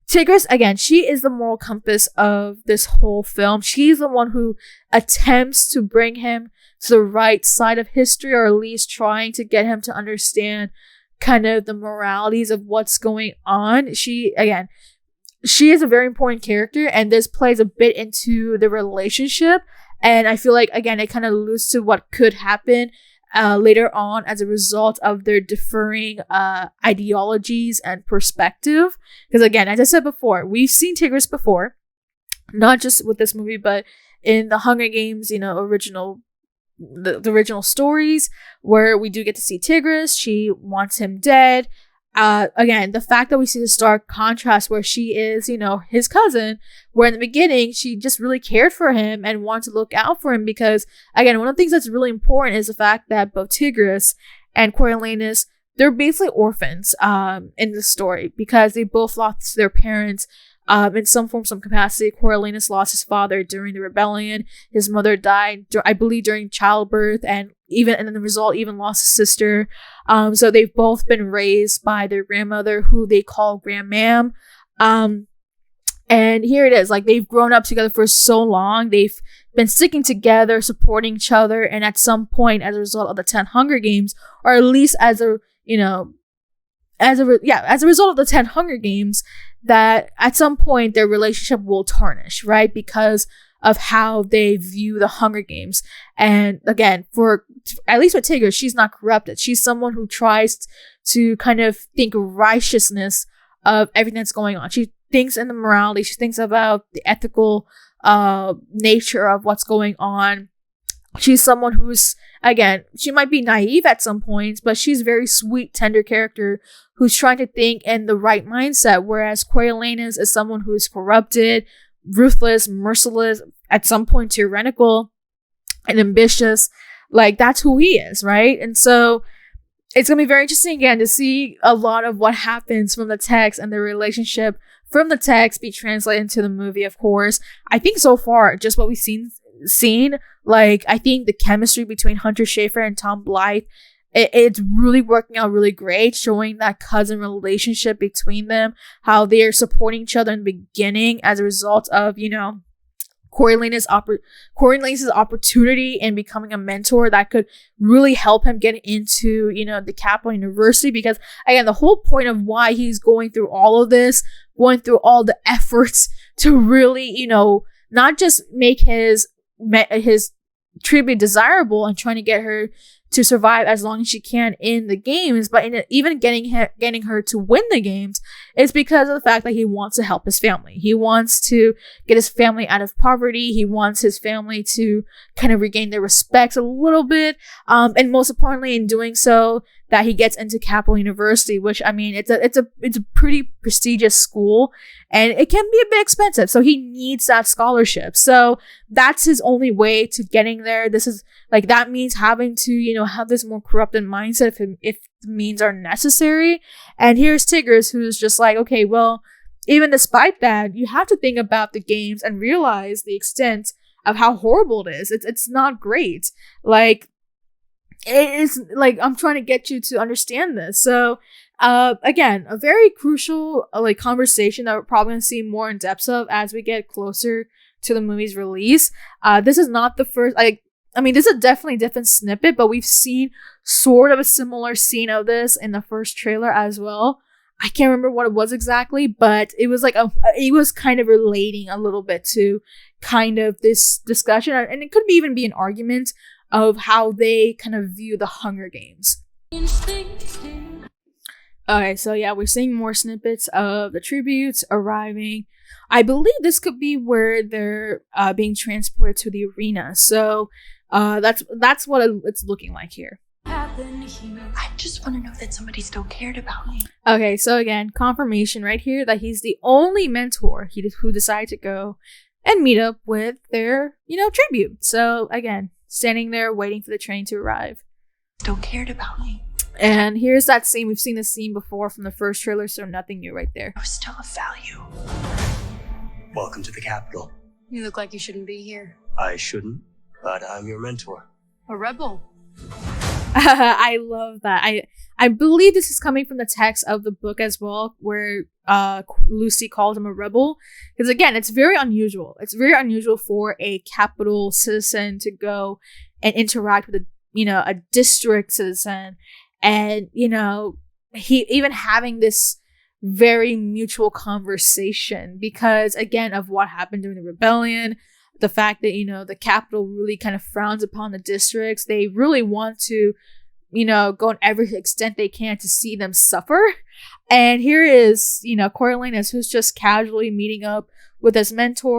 Tigress, again, she is the moral compass of this whole film. She's the one who attempts to bring him to the right side of history, or at least trying to get him to understand kind of the moralities of what's going on. She is a very important character, and this plays a bit into the relationship. And I feel like, again, it kind of alludes to what could happen later on as a result of their differing ideologies and perspective. Because again, as I said before, we've seen Tigress before, not just with this movie, but in the Hunger Games, original stories, where we do get to see Tigress. She wants him dead. Again, the fact that we see the stark contrast where she is, his cousin, where in the beginning she just really cared for him and wanted to look out for him, because again, one of the things that's really important is the fact that both Tigress and Coriolanus, they're basically orphans in the story, because they both lost their parents in some form, some capacity. Coriolanus lost his father during the rebellion. His mother died, I believe, during childbirth, and the result, even lost his sister. So they've both been raised by their grandmother, who they call Grandmam. And here it is, they've grown up together for so long. They've been sticking together, supporting each other, and at some point, as a result of the 10 Hunger Games, or at least as a result of the 10 Hunger Games, that at some point their relationship will tarnish, right? Because of how they view the Hunger Games. And again, at least with Tigress, she's not corrupted. She's someone who tries to kind of think righteousness of everything that's going on. She thinks in the morality. She thinks about the ethical nature of what's going on. She's someone who's, again, she might be naive at some points, but she's a very sweet, tender character who's trying to think in the right mindset, whereas Coriolanus is someone who is corrupted, ruthless, merciless, at some point tyrannical, and ambitious. That's who he is, right? And so it's going to be very interesting, again, to see a lot of what happens from the text and the relationship from the text be translated into the movie, of course. I think so far, just what we've seen, I think the chemistry between Hunter Schafer and Tom Blyth, it's really working out really great, showing that cousin relationship between them, how they are supporting each other in the beginning as a result of, Coriolanus' opportunity in becoming a mentor that could really help him get into, the Capital University. Because again, the whole point of why he's going through all of this, going through all the efforts to really, not just make his tribute desirable and trying to get her to survive as long as she can in the games, but even getting her to win the games, is because of the fact that he wants to help his family. He wants to get his family out of poverty. He wants his family to kind of regain their respect a little bit. And most importantly, in doing so, that he gets into Capital University, which, I mean, it's a pretty prestigious school, and it can be a bit expensive. So he needs that scholarship. So that's his only way to getting there. This is that means having to, have this more corrupted mindset if the means are necessary. And here's Tigress, who's just okay, well, even despite that, you have to think about the games and realize the extent of how horrible it is. It's not great. It is I'm trying to get you to understand this. So again, a very crucial like conversation that we're probably gonna see more in depth of as we get closer to the movie's release. This is not the first, I mean, this is definitely a different snippet, but we've seen sort of a similar scene of this in the first trailer as well. I can't remember what it was exactly, but it was like it was kind of relating a little bit to kind of this discussion, and it could even be an argument of how they kind of view the Hunger Games. Okay, so yeah, we're seeing more snippets of the tributes arriving. I believe this could be where they're being transported to the arena. So that's what it's looking like here. I just want to know that somebody still cared about me. Okay, so again, confirmation right here that he's the only mentor who decided to go and meet up with their, tribute. So again, standing there waiting for the train to arrive. Still cared about me. And here's that scene. We've seen this scene before from the first trailer, so nothing new right there. I was still of value. Welcome to the capital. You look like you shouldn't be here. I shouldn't, but I'm your mentor. A rebel. I love that. I believe this is coming from the text of the book as well, where Lucy calls him a rebel. Because again, it's very unusual. It's very unusual for a capital citizen to go and interact with a district citizen, and he even having this very mutual conversation because again of what happened during the rebellion. The fact that, the capital really kind of frowns upon the districts. They really want to, go in every extent they can to see them suffer. And here is, Coriolanus, who's just casually meeting up with his meeting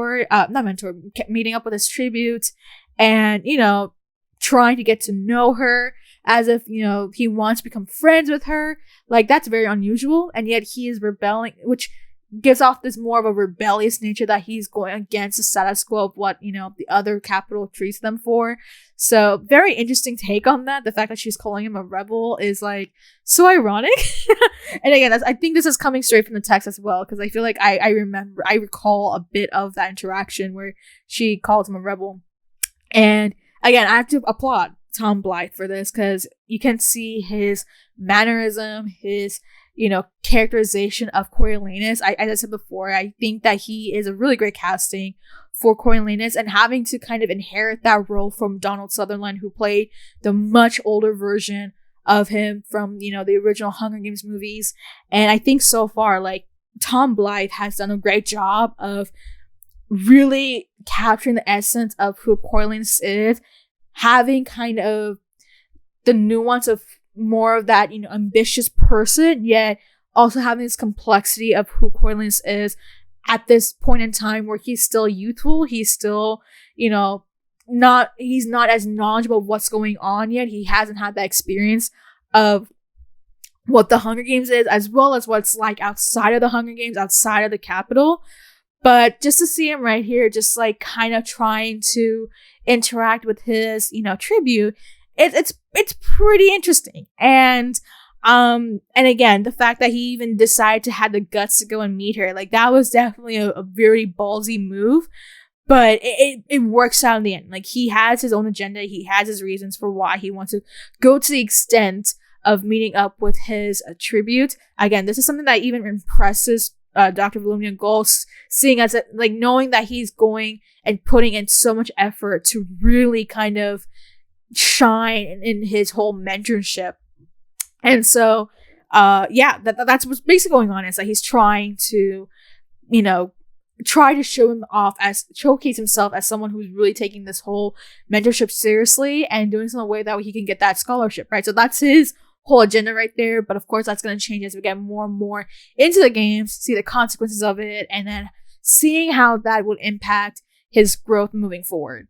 up with his tribute and, trying to get to know her as if, he wants to become friends with her. Like, that's very unusual. And yet he is rebelling, which gives off this more of a rebellious nature that he's going against the status quo of what, the other capital treats them for. So very interesting take on that. The fact that she's calling him a rebel is like so ironic. And again, I think this is coming straight from the text as well, because I feel like I recall a bit of that interaction where she calls him a rebel. And again, I have to applaud Tom Blyth for this because you can see his mannerism, his characterization of Coriolanus. As I said before, I think that he is a really great casting for Coriolanus, and having to kind of inherit that role from Donald Sutherland, who played the much older version of him from, the original Hunger Games movies. And I think so far, like, Tom Blyth has done a great job of really capturing the essence of who Coriolanus is, having kind of the nuance of more of that, ambitious person, yet also having this complexity of who Coriolanus is at this point in time where he's still youthful. He's still, he's not as knowledgeable of what's going on yet. He hasn't had that experience of what the Hunger Games is, as well as what's like outside of the Hunger Games, outside of the capital. But just to see him right here, just like kind of trying to interact with his, tribute, it's pretty interesting. And again, the fact that he even decided to have the guts to go and meet her, like, that was definitely a very ballsy move, but it works out in the end. Like, he has his own agenda. He has his reasons for why he wants to go to the extent of meeting up with his tribute. Again, this is something that even impresses Dr. Volumnia Gaul, seeing as like knowing that he's going and putting in so much effort to really kind of shine in his whole mentorship. And so that's what's basically going on, is that he's trying to try to showcase himself as someone who's really taking this whole mentorship seriously and doing so in a way that he can get that scholarship, right? So that's his whole agenda right there. But of course, that's going to change as we get more and more into the games, see the consequences of it, and then seeing how that would impact his growth moving forward.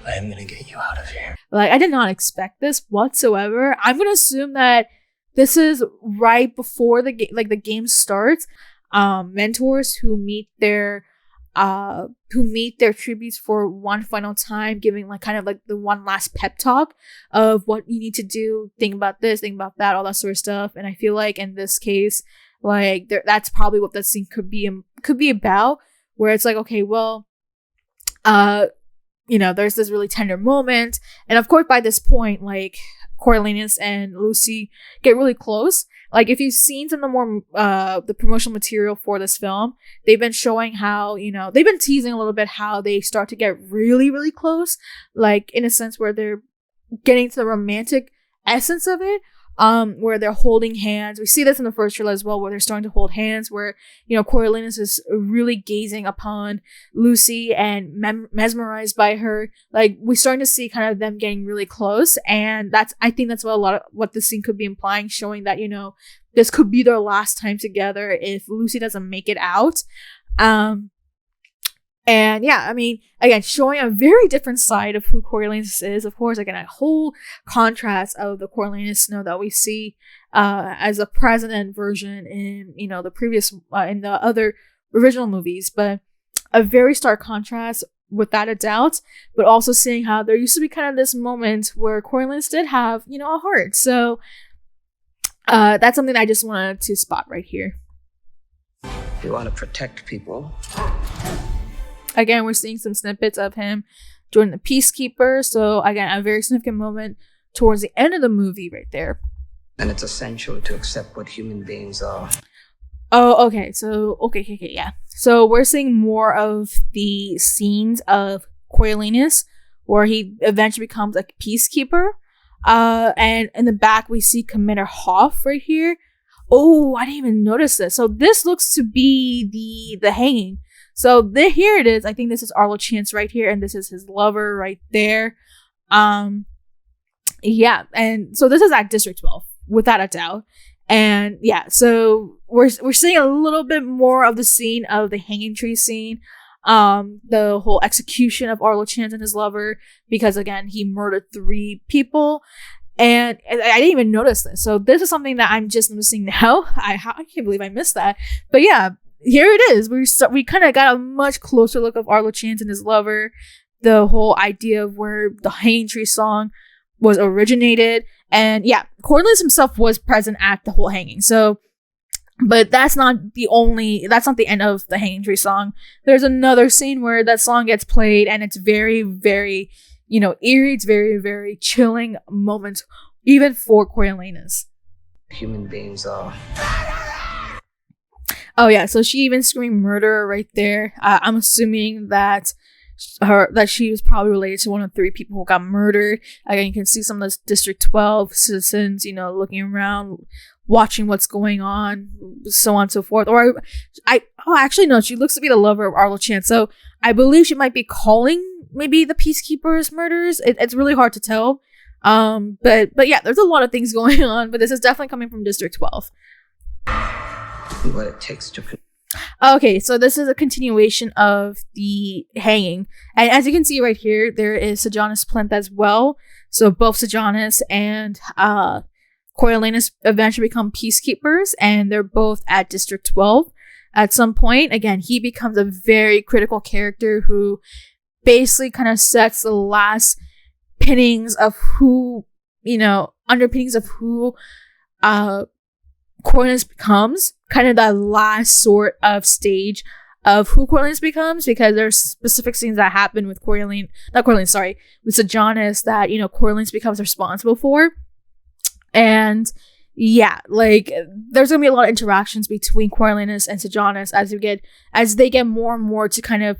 I am gonna get you out of here. Like, I did not expect this whatsoever. I'm gonna assume that this is right before the game starts. Mentors who meet their tributes for one final time, giving like kind of like the one last pep talk of what you need to do, think about this, think about that, all that sort of stuff. And I feel like in this case, like, that's probably what that scene could be about, where it's like, okay, well, there's this really tender moment. And of course, by this point, like, Coriolanus and Lucy get really close. Like, if you've seen some of the more the promotional material for this film, they've been showing how, they've been teasing a little bit how they start to get really, really close, like in a sense where they're getting to the romantic essence of it, where they're holding hands. We see this in the first trailer as well, where they're starting to hold hands, where, Coriolanus is really gazing upon Lucy and mesmerized by her. Like, we're starting to see kind of them getting really close, and I think that's what a lot of what this scene could be implying, showing that, this could be their last time together if Lucy doesn't make it out. And yeah, I mean, again, showing a very different side of who Coriolanus is. Of course, again, a whole contrast of the Coriolanus Snow that we see as a president version in, the previous, in the other original movies. But a very stark contrast, without a doubt. But also seeing how there used to be kind of this moment where Coriolanus did have, a heart. So that's something I just wanted to spot right here. You want to protect people. Again, we're seeing some snippets of him joining the Peacekeeper. So again, a very significant moment towards the end of the movie right there. And it's essential to accept what human beings are. Oh, okay. So, okay, yeah. So we're seeing more of the scenes of Coriolanus, where he eventually becomes a Peacekeeper. And in the back, we see Commander Hoff right here. Oh, I didn't even notice this. So this looks to be the hanging. So here it is. I think this is Arlo Chance right here, and this is his lover right there. Yeah, and so this is at District 12, without a doubt. And yeah, so we're seeing a little bit more of the scene of the hanging tree scene, the whole execution of Arlo Chance and his lover, because again, he murdered 3 people. And I didn't even notice this. So this is something that I'm just noticing now. I can't believe I missed that. But yeah, here it is. We kind of got a much closer look of Arlo Chance and his lover, the whole idea of where the Hanging Tree song was originated. And yeah, Coriolanus himself was present at the whole hanging. So, but that's not the end of the Hanging Tree song. There's another scene where that song gets played, and it's very, very, eerie. It's very, very chilling moment, even for Coriolanus. Human beings are. Oh yeah, so she even screamed murderer right there. I'm assuming that she was probably related to one of 3 people who got murdered. Again, you can see some of those District 12 citizens, looking around, watching what's going on, so on and so forth. Actually no, she looks to be the lover of Arlo Chance. So I believe she might be calling maybe the Peacekeepers murders. It's really hard to tell. But yeah, there's a lot of things going on, but this is definitely coming from District 12. What it takes to. Okay, so this is a continuation of the hanging. And as you can see right here, there is Sejanus Plinth as well. So both Sejanus and Coriolanus eventually become Peacekeepers, and they're both at District 12 at some point. Again, he becomes a very critical character who basically kind of sets the last pinnings of who, underpinnings of who Coriolanus becomes, kind of that last sort of stage of who Coriolanus becomes, because there's specific scenes that happen with with Sejanus that, Coriolanus becomes responsible for. And yeah, like, there's gonna be a lot of interactions between Coriolanus and Sejanus as they get more and more to kind of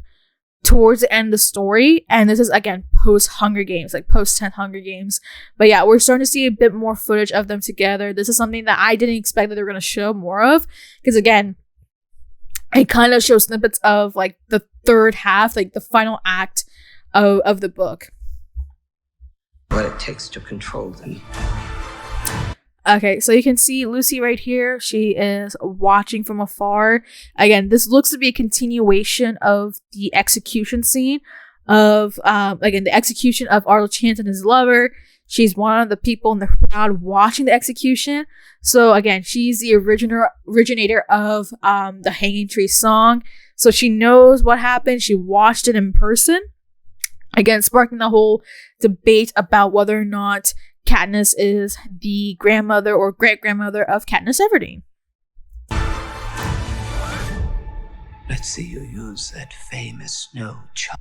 towards the end of the story. And this is again post Hunger Games, like post 10th Hunger Games. But yeah, we're starting to see a bit more footage of them together. This is something that I didn't expect that they were going to show more of, because again, it kind of shows snippets of like the third half, like the final act of the book. What it takes to control them. Okay, so you can see Lucy right here. She is watching from afar. Again, this looks to be a continuation of the execution scene of, the execution of Arlo Chance and his lover. She's one of the people in the crowd watching the execution. So again, she's the originator of the Hanging Tree song. So she knows what happened. She watched it in person. Again, sparking the whole debate about whether or not Katniss is the grandmother or great-grandmother of Katniss Everdeen. Let's see you use that famous snow charm.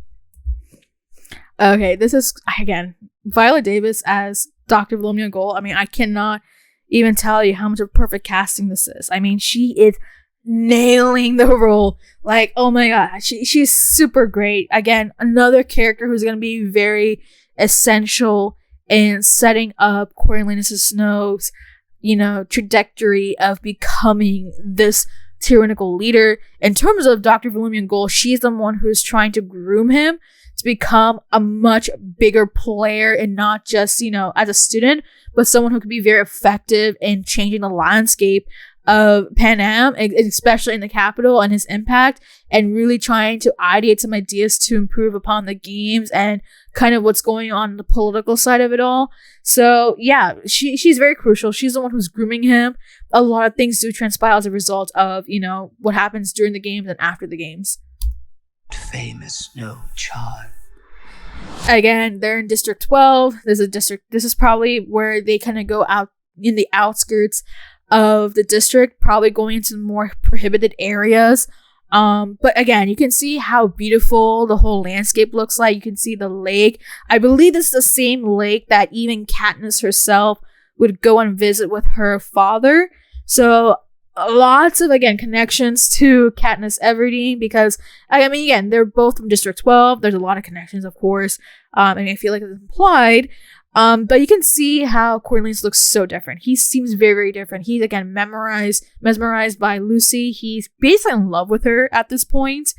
Okay, this is, again, Viola Davis as Dr. Volumnia Gaul, I mean, I cannot even tell you how much of perfect casting this is. I mean, she is nailing the role. Like, oh my god, she's super great. Again, another character who's going to be very essential in setting up Coriolanus Snow's, trajectory of becoming this tyrannical leader. In terms of Dr. Volumnia Gaul, she's the one who's trying to groom him to become a much bigger player, and not just, as a student, but someone who could be very effective in changing the landscape of Pan Am, especially in the capital, and his impact, and really trying to ideate some ideas to improve upon the games and kind of what's going on the political side of it all. So yeah, she's very crucial. She's the one who's grooming him. A lot of things do transpire as a result of, what happens during the games and after the games. Famous no charm. Again, they're in District 12. This is probably where they kind of go out in the outskirts of the district, probably going into more prohibited areas. But again, you can see how beautiful the whole landscape looks like. You can see the lake. I believe this is the same lake that even Katniss herself would go and visit with her father. So lots of, again, connections to Katniss Everdeen, because again, they're both from District 12. There's a lot of connections, of course. I feel like it's implied. But you can see how Coriolanus looks so different. He seems very, very different. He's, again, mesmerized by Lucy. He's basically in love with her at this point.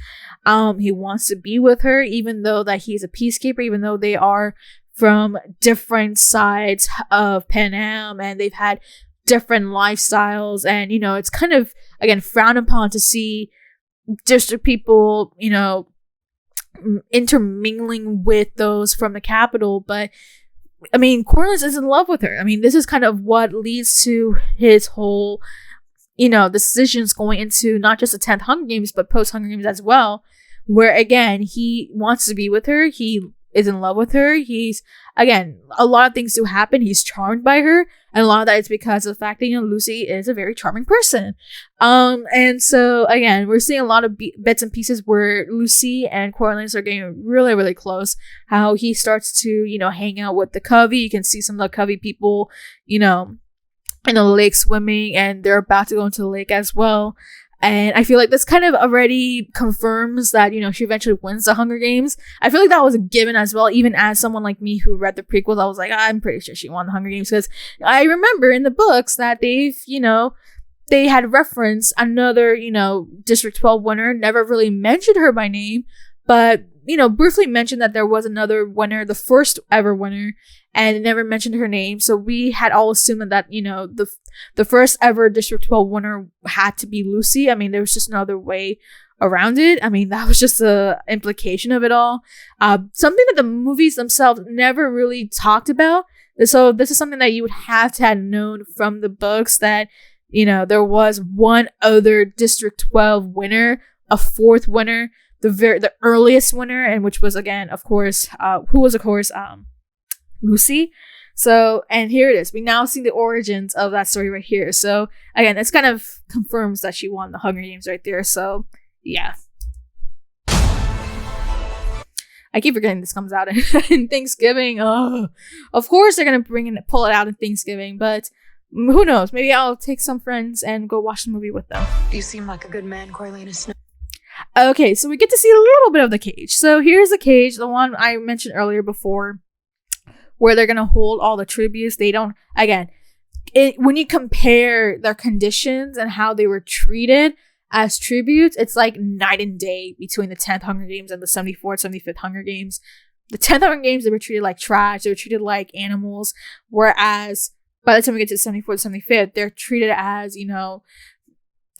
He wants to be with her, even though that he's a peacekeeper, even though they are from different sides of Pan Am, and they've had different lifestyles. And, it's kind of, again, frowned upon to see district people, intermingling with those from the capital. But Coriolanus is in love with her. This is kind of what leads to his whole, decisions going into not just the 10th Hunger Games, but post-Hunger Games as well, where, again, he wants to be with her. He is in love with her. He's, again, a lot of things do happen. He's charmed by her. And a lot of that is because of the fact that, Lucy is a very charming person. And so, again, we're seeing a lot of bits and pieces where Lucy and Coriolanus are getting really, really close. How he starts to, hang out with the Covey. You can see some of the Covey people, in the lake swimming, and they're about to go into the lake as well. And I feel like this kind of already confirms that, she eventually wins the Hunger Games. I feel like that was a given as well. Even as someone like me who read the prequels, I was like, I'm pretty sure she won the Hunger Games, because I remember in the books that they had referenced another, District 12 winner, never really mentioned her by name, but, briefly mentioned that there was another winner, the first ever winner, and never mentioned her name. So we had all assumed that, the first ever District 12 winner had to be Lucy. There was just no other way around it. That was just the implication of it all. Something that the movies themselves never really talked about. So this is something that you would have to have known from the books, that, there was one other District 12 winner, a fourth winner, the earliest winner, and which was, again, of course, Lucy. So, and here it is. We now see the origins of that story right here. So, again, this kind of confirms that she won the Hunger Games right there. So, yeah. I keep forgetting this comes out in Thanksgiving. Oh, of course they're gonna pull it out in Thanksgiving, but who knows? Maybe I'll take some friends and go watch the movie with them. You seem like a good man, Coriolanus. Okay, so we get to see a little bit of the cage. So here's the cage, the one I mentioned earlier before, where they're gonna hold all the tributes. They don't, again, when you compare their conditions and how they were treated as tributes, it's like night and day between the 10th Hunger Games and the 74th, 75th Hunger Games. The 10th Hunger Games, they were treated like trash. They were treated like animals. Whereas by the time we get to the 74th, 75th, they're treated as,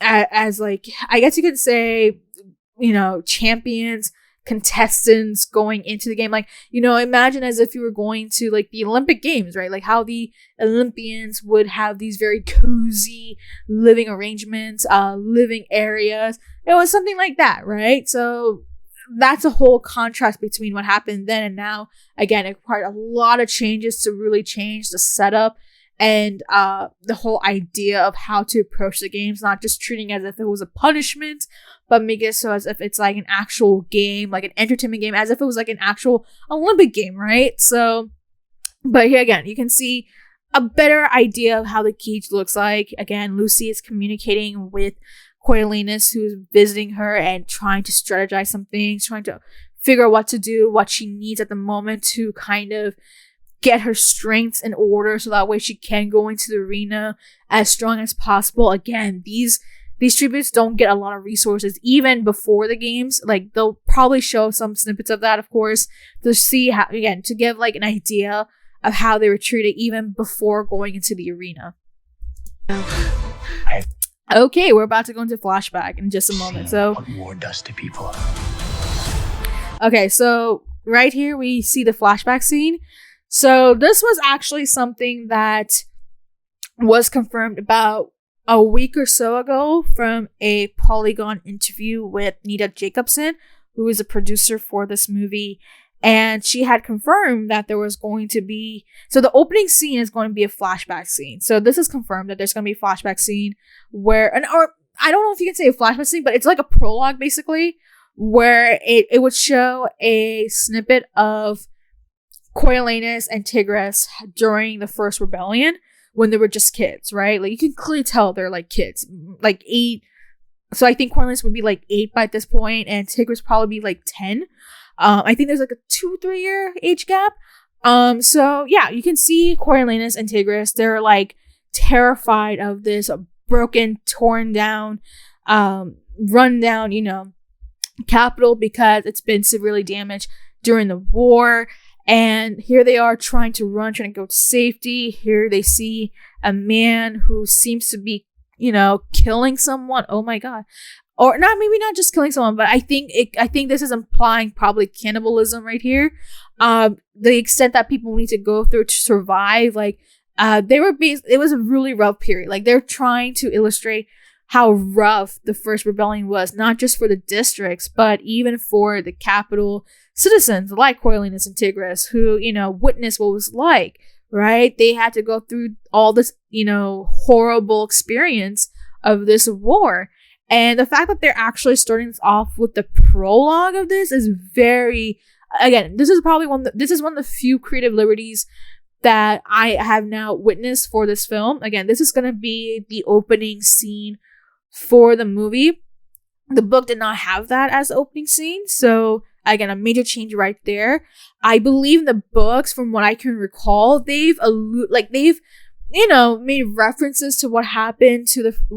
as like, I guess you could say, champions, contestants going into the game. Like, imagine as if you were going to like the Olympic Games, right? Like how the Olympians would have these very cozy living arrangements, living areas. It was something like that, right? So that's a whole contrast between what happened then and now. Again, it required a lot of changes to really change the setup and the whole idea of how to approach the games, not just treating it as if it was a punishment, but make it so as if it's like an actual game, like an entertainment game, as if it was like an actual Olympic game, right? So But here again, you can see a better idea of how the cage looks like. Again, Lucy is communicating with Coriolanus, who's visiting her and trying to strategize some things, trying to figure out what to do, what she needs at the moment to kind of get her strengths in order so that way she can go into the arena as strong as possible. Again, these tributes don't get a lot of resources even before the games. Like, they'll probably show some snippets of that, of course, to see how, again, to give like an idea of how they were treated even before going into the arena. Okay, we're about to go into flashback in just a moment. So what war does to people. Okay, so right here we see the flashback scene. So this was actually something that was confirmed about a week or so ago from a Polygon interview with Nita Jacobson, who is a producer for this movie. And she had confirmed that there was going to be... So the opening scene is going to be a flashback scene. So this is confirmed that there's going to be a flashback scene where... Or I don't know if you can say a flashback scene, but it's like a prologue, basically, where it would show a snippet of Coriolanus and Tigris during the first rebellion when they were just kids, right? Like, you can clearly tell they're like kids, like 8. So I think Coriolanus would be like 8 by this point, and Tigris probably be like 10. I think there's like a 2-3 year age gap. So yeah, you can see Coriolanus and Tigris. They're like terrified of this broken, torn down, run down, capital because it's been severely damaged during the war. And here they are trying to go to safety. Here they see a man who seems to be, killing someone. Oh my God. Or not, maybe not just killing someone, but I think this is implying probably cannibalism right here. The extent that people need to go through to survive, like, it was a really rough period. Like, they're trying to illustrate how rough the first rebellion was, not just for the districts, but even for the capital citizens like Coriolanus and Tigris, who, witnessed what it was like, right? They had to go through all this, horrible experience of this war. And the fact that they're actually starting this off with the prologue of this is very, again, this is one of the few creative liberties that I have now witnessed for this film. Again, this is going to be the opening scene for the movie. The book did not have that as the opening scene. So again, a major change right there. I believe the books, from what I can recall, they've made references to what happened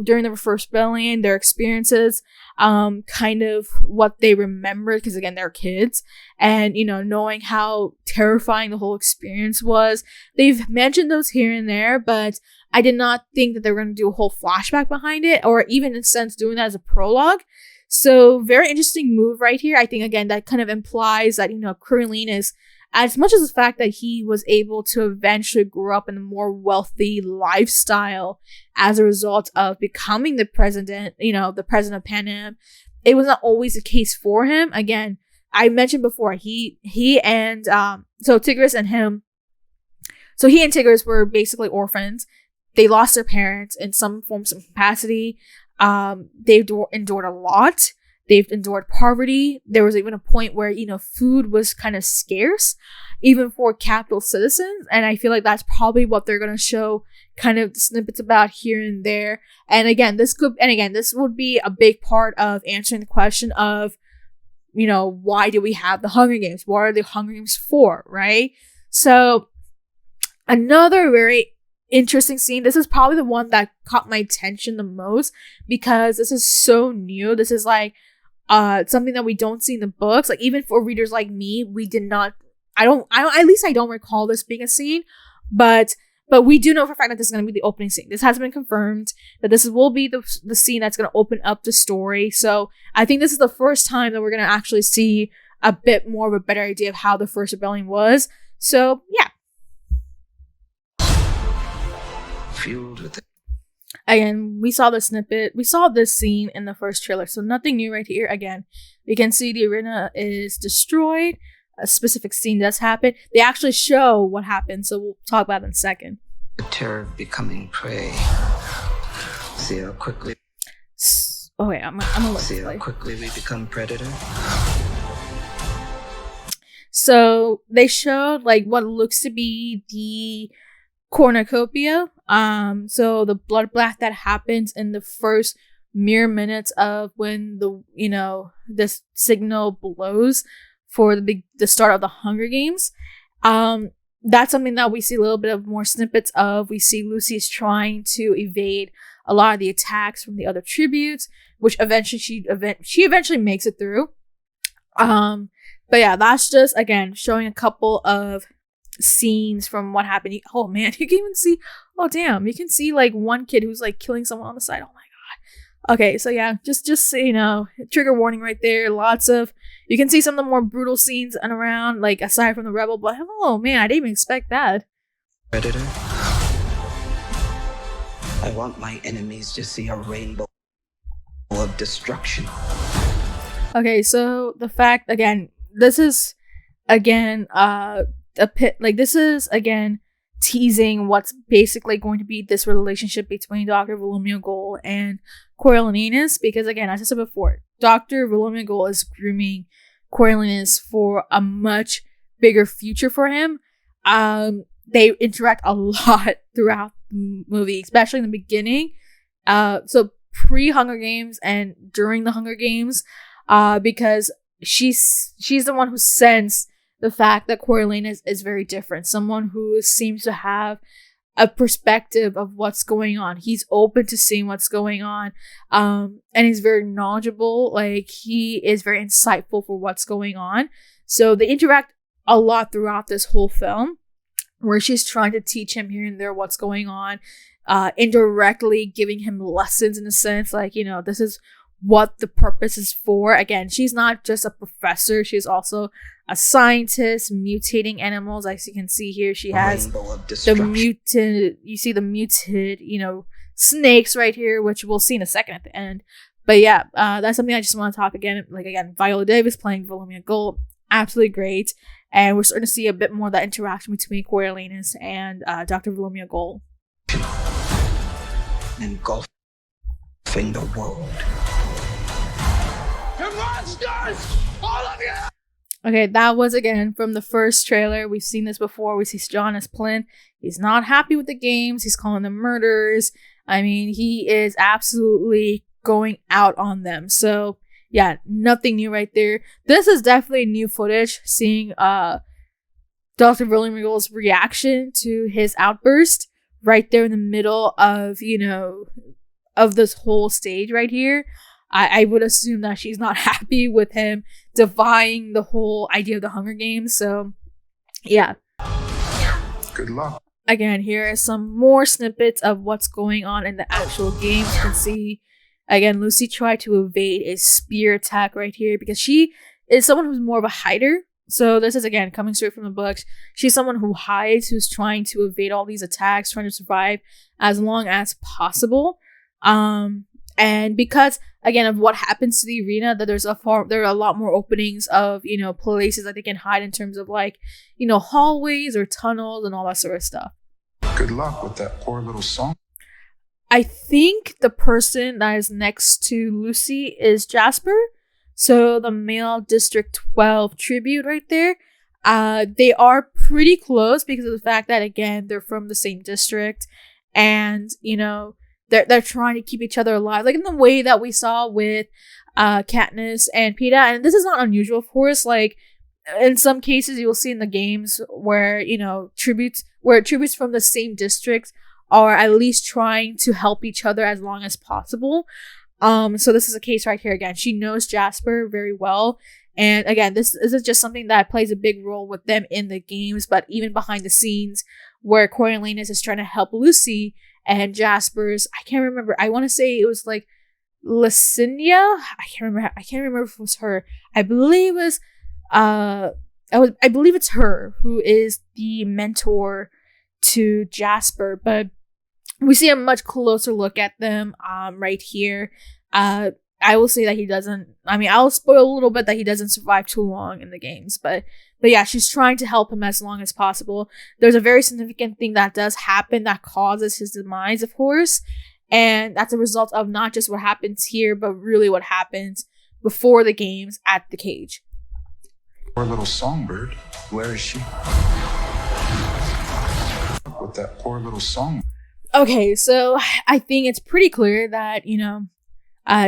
during the first rebellion, their experiences, kind of what they remembered, because again, they're kids, and knowing how terrifying the whole experience was. They've mentioned those here and there, but I did not think that they were going to do a whole flashback behind it, or even in a sense doing that as a prologue. So very interesting move right here. I think again that kind of implies that Coriolanus, as much as the fact that he was able to eventually grow up in a more wealthy lifestyle as a result of becoming the president of Panem, it was not always the case for him. Again, I mentioned before, he and Tigris and him, so he and Tigris were basically orphans. They lost their parents in some form, some capacity. They've endured a lot. They've endured poverty. There was even a point where, food was kind of scarce, even for capital citizens. And I feel like that's probably what they're going to show kind of snippets about here and there. And again, this would be a big part of answering the question of, why do we have the Hunger Games? What are the Hunger Games for, right? So another very interesting scene. This is probably the one that caught my attention the most because this is so new. This is like something that we don't see in the books. Like, even for readers like me, we did not. I don't. At least I don't recall this being a scene, but we do know for a fact that this is going to be the opening scene. This has been confirmed that this will be the scene that's going to open up the story. So I think this is the first time that we're going to actually see a bit more of a better idea of how the first rebellion was. So yeah. Fueled with it. Again, we saw the snippet. We saw this scene in the first trailer, so nothing new right here. Again, we can see the arena is destroyed. A specific scene does happen. They actually show what happened, so we'll talk about it in a second. The terror of becoming prey. See how quickly. Oh wait, I'm gonna see how quickly we become predator. So they showed like what looks to be the cornucopia. So the bloodbath that happens in the first mere minutes of when this signal blows for the start of the Hunger Games. That's something that we see a little bit of more snippets of. We see Lucy's trying to evade a lot of the attacks from the other tributes, which eventually she eventually makes it through. But yeah, that's just again showing a couple of scenes from what happened. Oh man, you can even see. Oh damn, you can see like one kid who's like killing someone on the side. Oh my god. Okay, so yeah, just trigger warning right there. Lots of you can see some of the more brutal scenes and around, like aside from the rebel. But oh man, I didn't even expect that. Predator. I want my enemies to see a rainbow of destruction. Okay, so the fact again, this is again this is again teasing what's basically going to be this relationship between Dr. Volumnia Gaul and Coriolanus, because again, as I said before, Dr. Volumnia Gaul is grooming Coriolanus for a much bigger future for him. They interact a lot throughout the movie, especially in the beginning. So pre-Hunger Games and during the Hunger Games, because she's the one who sensed the fact that Coriolanus is very different. Someone who seems to have a perspective of what's going on. He's open to seeing what's going on. And he's very knowledgeable. Like, he is very insightful for what's going on. So they interact a lot throughout this whole film, where she's trying to teach him here and there what's going on, indirectly giving him lessons in a sense, like, this is what the purpose is for. Again, she's not just a professor, she's also a scientist mutating animals. As you can see here, she has the muted snakes right here, which we'll see in a second at the end. But yeah, that's something I just want to talk again. Like, again, Viola Davis playing Volumnia Gaul, absolutely great. And we're starting to see a bit more of that interaction between Coriolanus and Dr. Volumnia Gaul. Engulfing the world. You're monsters! All of you! Okay, that was again from the first trailer. We've seen this before. We see John as Plin. He's not happy with the games. He's calling them murderers. I mean, he is absolutely going out on them. So yeah, nothing new right there. This is definitely new footage. Seeing Dr. Volumnia Gaul's reaction to his outburst right there in the middle of of this whole stage right here. I would assume that she's not happy with him defying the whole idea of the Hunger Games. So, yeah. Good luck. Again, here are some more snippets of what's going on in the actual game. You can see, again, Lucy tried to evade a spear attack right here because she is someone who's more of a hider. So this is, again, coming straight from the books. She's someone who hides, who's trying to evade all these attacks, trying to survive as long as possible. And because, again, of what happens to the arena, that there are a lot more openings of, places that they can hide in terms of, like, hallways or tunnels and all that sort of stuff. Good luck with that poor little song. I think the person that is next to Lucy is Jasper. So the male District 12 tribute right there. They are pretty close because of the fact that, again, they're from the same district. And, they're trying to keep each other alive, like in the way that we saw with Katniss and Peeta. And this is not unusual, of course. Like, in some cases, you will see in the games where tributes from the same district are at least trying to help each other as long as possible. So this is a case right here. Again, she knows Jasper very well, and again, this is just something that plays a big role with them in the games, but even behind the scenes, where Coriolanus is trying to help Lucy. And Jasper's, I can't remember. I want to say it was like Licinia. I can't remember if it was her. I believe it's her who is the mentor to Jasper. But we see a much closer look at them right here. I will say that he doesn't. I mean, I'll spoil a little bit that he doesn't survive too long in the games, but yeah, she's trying to help him as long as possible. There's a very significant thing that does happen that causes his demise, of course, and that's a result of not just what happens here, but really what happens before the games at the cage. Poor little songbird. Where is she? With that poor little song. Okay, so I think it's pretty clear that,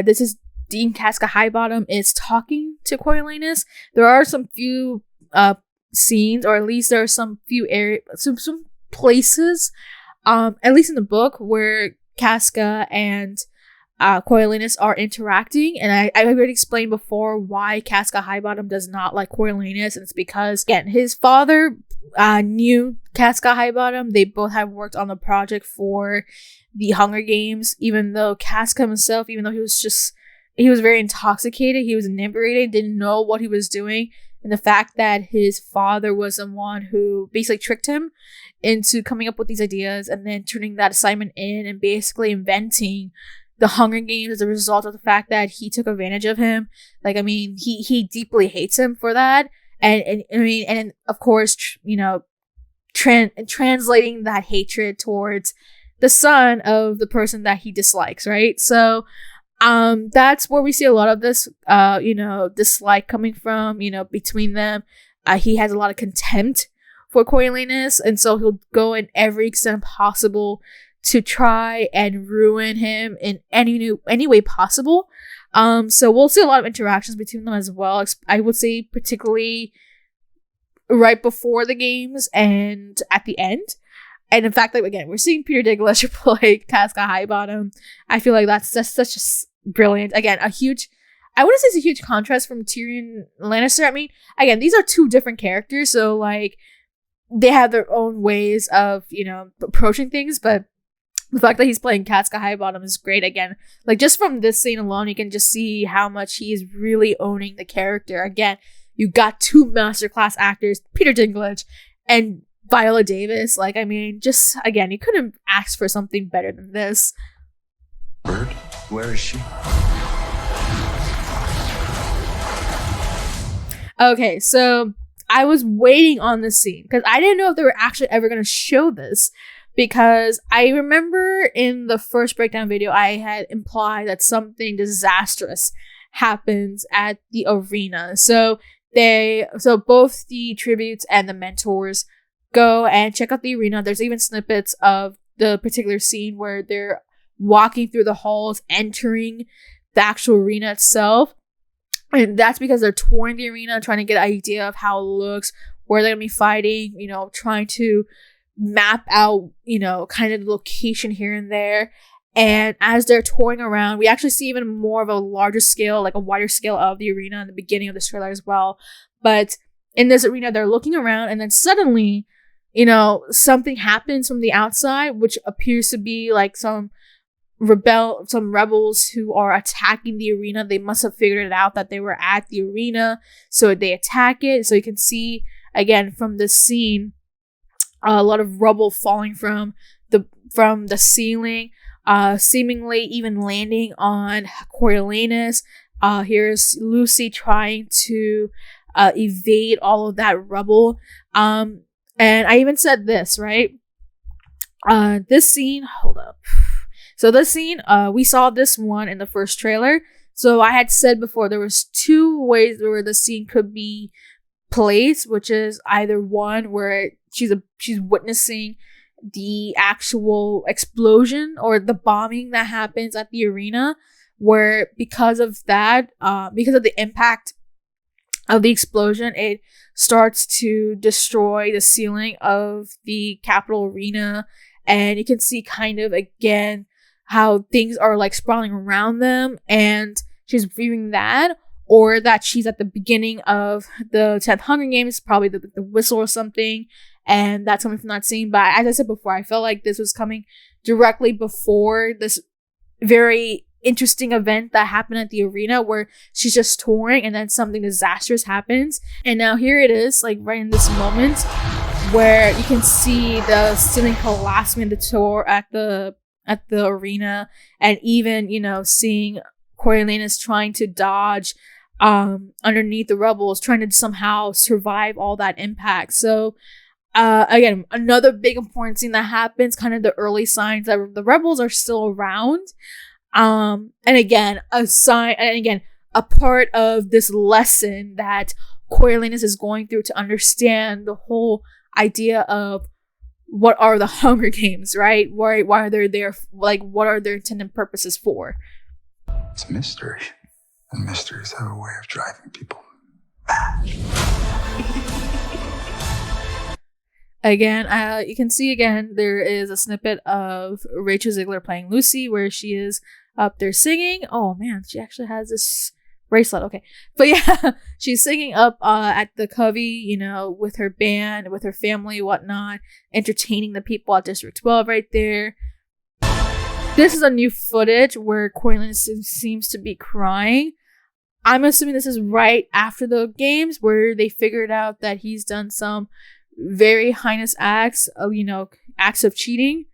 this is Dean Casca Highbottom is talking to Coriolanus. There are some few scenes, or at least there are some few areas, some places, at least in the book, where Casca and Coriolanus are interacting, and I already explained before why Casca Highbottom does not like Coriolanus, and it's because, again, his father knew Casca Highbottom. They both have worked on the project for the Hunger Games, even though Casca himself, even though he was very intoxicated, he was inebriated, didn't know what he was doing, and the fact that his father was the one who basically tricked him into coming up with these ideas and then turning that assignment in and basically inventing the Hunger Games as a result of the fact that he took advantage of him. Like, I mean, he deeply hates him for that. And I mean, and of course, translating that hatred towards the son of the person that he dislikes, right? So, that's where we see a lot of this, dislike coming from, between them. He has a lot of contempt for Coriolanus, and so he'll go in every extent possible to try and ruin him in any way possible. So we'll see a lot of interactions between them as well. I would say particularly right before the games and at the end. And in fact, like, again, we're seeing Peter Dinklage play Casca Highbottom. I feel like that's such a brilliant, again, I wouldn't say it's a huge contrast from Tyrion Lannister. I mean, again, these are two different characters, so like they have their own ways of, approaching things, but the fact that he's playing Casca Highbottom is great. Again, like, just from this scene alone, you can just see how much he is really owning the character. Again, you got two masterclass actors, Peter Dinklage and Viola Davis. Like, I mean, just, again, you couldn't ask for something better than this. Bird, where is she? Okay, so I was waiting on this scene because I didn't know if they were actually ever going to show this. Because I remember in the first breakdown video, I had implied that something disastrous happens at the arena. So both the tributes and the mentors go and check out the arena. There's even snippets of the particular scene where they're walking through the halls, entering the actual arena itself. And that's because they're touring the arena, trying to get an idea of how it looks, where they're going to be fighting, trying to map out, kind of the location here and there. And as they're touring around, we actually see even more of a larger scale, like a wider scale of the arena in the beginning of this trailer as well. But in this arena, they're looking around, and then suddenly, something happens from the outside, which appears to be like some rebels who are attacking the arena. They must have figured it out that they were at the arena, so they attack it. So you can see, again, from this scene, a lot of rubble falling from the ceiling, seemingly even landing on Coriolanus. Here's Lucy trying to evade all of that rubble. And I even said this, right? This scene, hold up. So this scene, we saw this one in the first trailer. So I had said before there was two ways where the scene could be placed, which is either one where she's witnessing the actual explosion or the bombing that happens at the arena, where because of that, because of the impact of the explosion, it starts to destroy the ceiling of the Capitol arena, and you can see kind of again how things are like sprawling around them, and she's viewing that. Or that she's at the beginning of the 10th Hunger Games, probably the whistle or something, and that's coming from that scene. But as I said before, I felt like this was coming directly before this very interesting event that happened at the arena where she's just touring and then something disastrous happens. And now here it is, like right in this moment where you can see the ceiling collapsing in the tour at the arena, and even, seeing Coriolanus trying to dodge underneath the rubble, trying to somehow survive all that impact. So again, another big important scene that happens, kind of the early signs that the rebels are still around. And again, a part of this lesson that Coriolanus is going through to understand the whole idea of what are the Hunger Games, right? Why are they there? Like, what are their intended purposes for? It's a mystery. And mysteries have a way of driving people mad. Again, you can see again, there is a snippet of Rachel Zegler playing Lucy where she is up there singing. Oh man, she actually has this bracelet. Okay. But yeah, she's singing up at the Covey, you know, with her band, with her family, whatnot, entertaining the people at District 12 right there. This is a new footage where Coriolanus seems to be crying. I'm assuming this is right after the games where they figured out that he's done some very heinous acts of, you know, acts of cheating.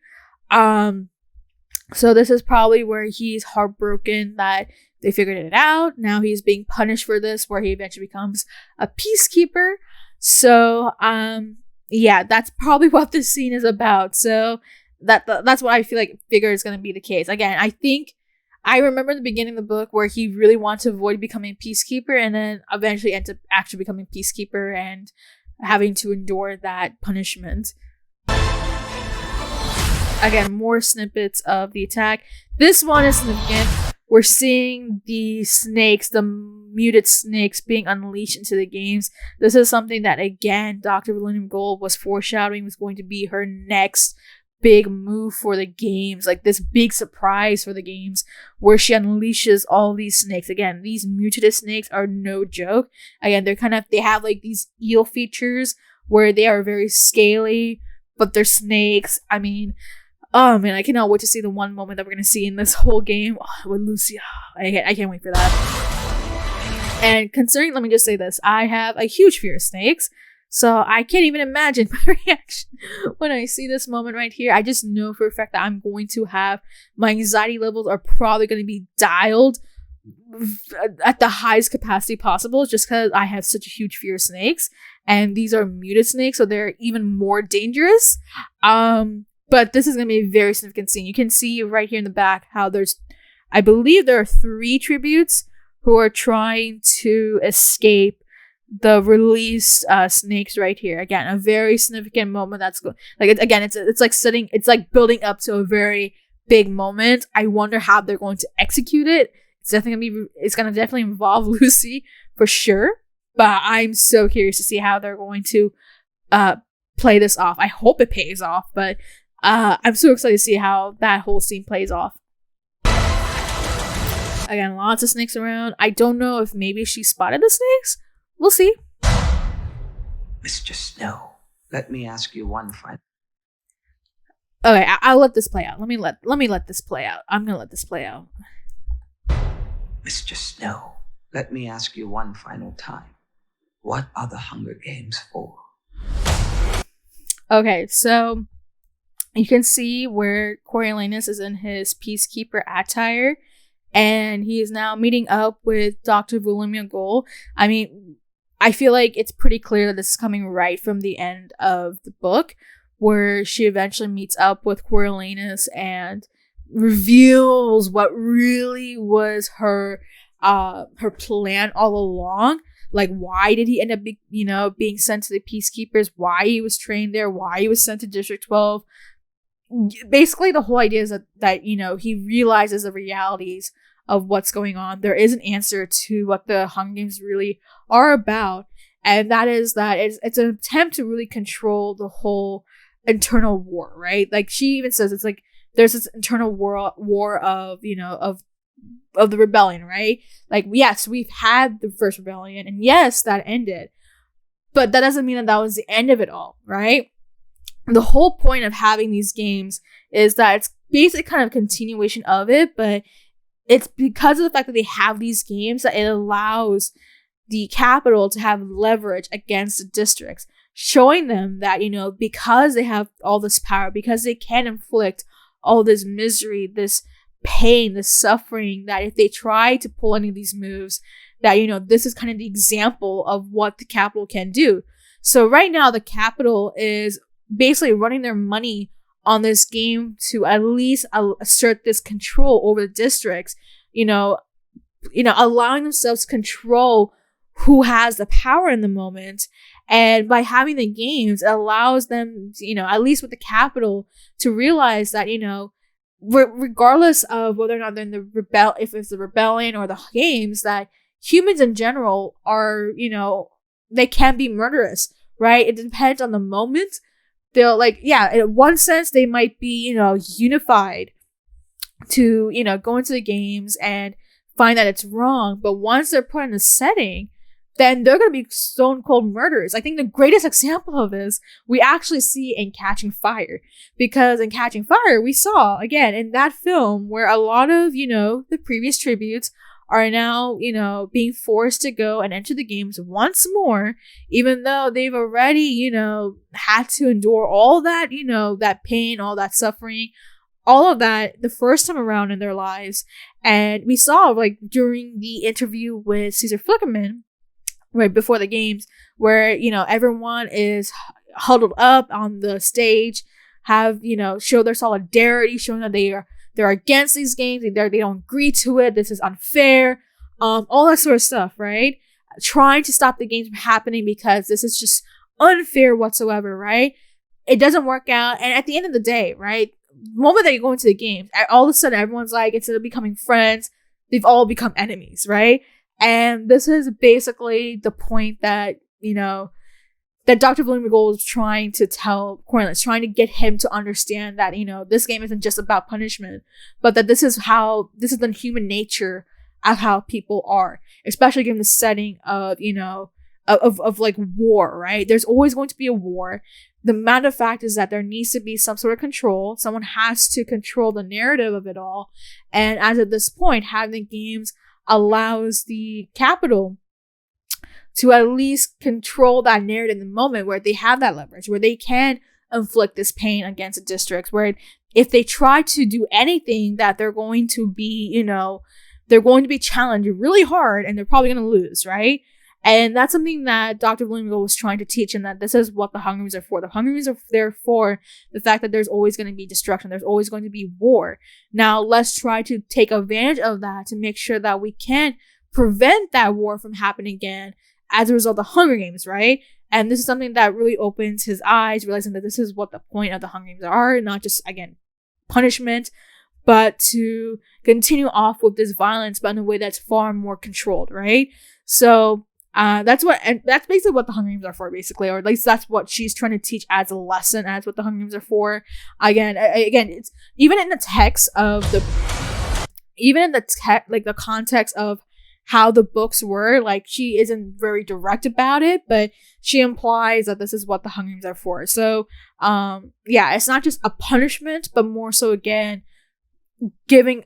So this is probably where he's heartbroken that they figured it out. Now he's being punished for this, where he eventually becomes a peacekeeper. So, yeah, that's probably what this scene is about. So that's what I figure is going to be the case. Again, I remember the beginning of the book where he really wants to avoid becoming peacekeeper, and then eventually ends up actually becoming peacekeeper and having to endure that punishment. Again, more snippets of the attack. This one is significant. We're seeing the snakes, the muted snakes, being unleashed into the games. This is something that, again, Dr. William Gaul was foreshadowing was going to be her next big move for the games, like this big surprise for the games, where she unleashes all these snakes. Again, these mutated snakes are no joke. Again, they have like these eel features where they are very scaly, but they're snakes. I mean, oh man, I cannot wait to see the one moment that we're gonna see in this whole game with Lucy. I can't wait for that. And considering, let me just say this, I have a huge fear of snakes. So I can't even imagine my reaction when I see this moment right here. I just know for a fact that I'm going to have, my anxiety levels are probably going to be dialed at the highest capacity possible, just because I have such a huge fear of snakes. And these are muted snakes, so they're even more dangerous. But this is going to be a very significant scene. You can see right here in the back how I believe there are 3 tributes who are trying to escape the released snakes right here. Again, a very significant moment that's it's like building up to a very big moment. I wonder how they're going to execute it. It's gonna definitely involve Lucy for sure, but I'm so curious to see how they're going to play this off. I hope it pays off, but I'm so excited to see how that whole scene plays off. Again, lots of snakes around. I don't know if maybe she spotted the snakes. We'll see. Mr. Snow, let me ask you one final. Okay, I'll let this play out. Let me let this play out. I'm gonna let this play out. Mr. Snow, let me ask you one final time. What are the Hunger Games for? Okay, so you can see where Coriolanus is in his peacekeeper attire, and he is now meeting up with Dr. Volumia Gaul. I mean, I feel like it's pretty clear that this is coming right from the end of the book, where she eventually meets up with Coriolanus and reveals what really was her plan all along. Like, why did he end up being sent to the Peacekeepers, why he was trained there, why he was sent to District 12. Basically, the whole idea is that he realizes the realities of what's going on. There is an answer to what the Hunger Games really are about, and that is that it's an attempt to really control the whole internal war, right? Like, she even says it's like there's this internal war of the rebellion, right? Like, yes, we've had the first rebellion, and yes, that ended, but that doesn't mean that was the end of it all, right? The whole point of having these games is that it's basically kind of a continuation of it, but it's because of the fact that they have these games that it allows the capital to have leverage against the districts, showing them that, because they have all this power, because they can inflict all this misery, this pain, this suffering, that if they try to pull any of these moves, that, this is kind of the example of what the capital can do. So right now, the capital is basically running their money on this game to at least assert this control over the districts, allowing themselves to control who has the power in the moment. And by having the games, it allows them, at least with the capital, to realize that, regardless of whether or not they're in the if it's the rebellion or the games, that humans in general are, they can be murderous, right? It depends on the moment. They'll in one sense, they might be, unified to, go into the games and find that it's wrong. But once they're put in a setting, then they're going to be stone cold murderers. I think the greatest example of this we actually see in Catching Fire. Because in Catching Fire, we saw, again, in that film where a lot of, the previous tributes are now, being forced to go and enter the games once more, even though they've already, had to endure all that, that pain, all that suffering, all of that the first time around in their lives. And we saw, during the interview with Caesar Flickerman, right before the games, where, everyone is huddled up on the stage, have, show their solidarity, showing that they're against these games, they don't agree to it, this is unfair, all that sort of stuff, right? Trying to stop the games from happening because this is just unfair whatsoever, right? It doesn't work out, and at the end of the day, right, the moment that you go into the games, all of a sudden everyone's like, instead of becoming friends, they've all become enemies, right? And this is basically the point that, that Dr. William Gaul is trying to tell Cornelius, trying to get him to understand that, this game isn't just about punishment, but that this is the human nature of how people are, especially given the setting of, of war, right? There's always going to be a war. The matter of fact is that there needs to be some sort of control. Someone has to control the narrative of it all. And as at this point, having the games allows the capital to at least control that narrative in the moment, where they have that leverage, where they can inflict this pain against the districts, where if they try to do anything, that they're going to be, they're going to be challenged really hard, and they're probably going to lose, right? And that's something that Dr. William Gaul was trying to teach, and that this is what the Hunger Games are for. The Hunger Games are there for the fact that there's always going to be destruction. There's always going to be war. Now, let's try to take advantage of that to make sure that we can prevent that war from happening again as a result of the Hunger Games, right? And this is something that really opens his eyes, realizing that this is what the point of the Hunger Games are, not just, again, punishment, but to continue off with this violence, but in a way that's far more controlled, right? So that's basically what the Hunger Games are for, basically, or at least that's what she's trying to teach as a lesson, as what the Hunger Games are for. Again, it's even in the text of the context of how the books were, she isn't very direct about it, but she implies that this is what the Hunger Games are for. So, it's not just a punishment, but more so, again, giving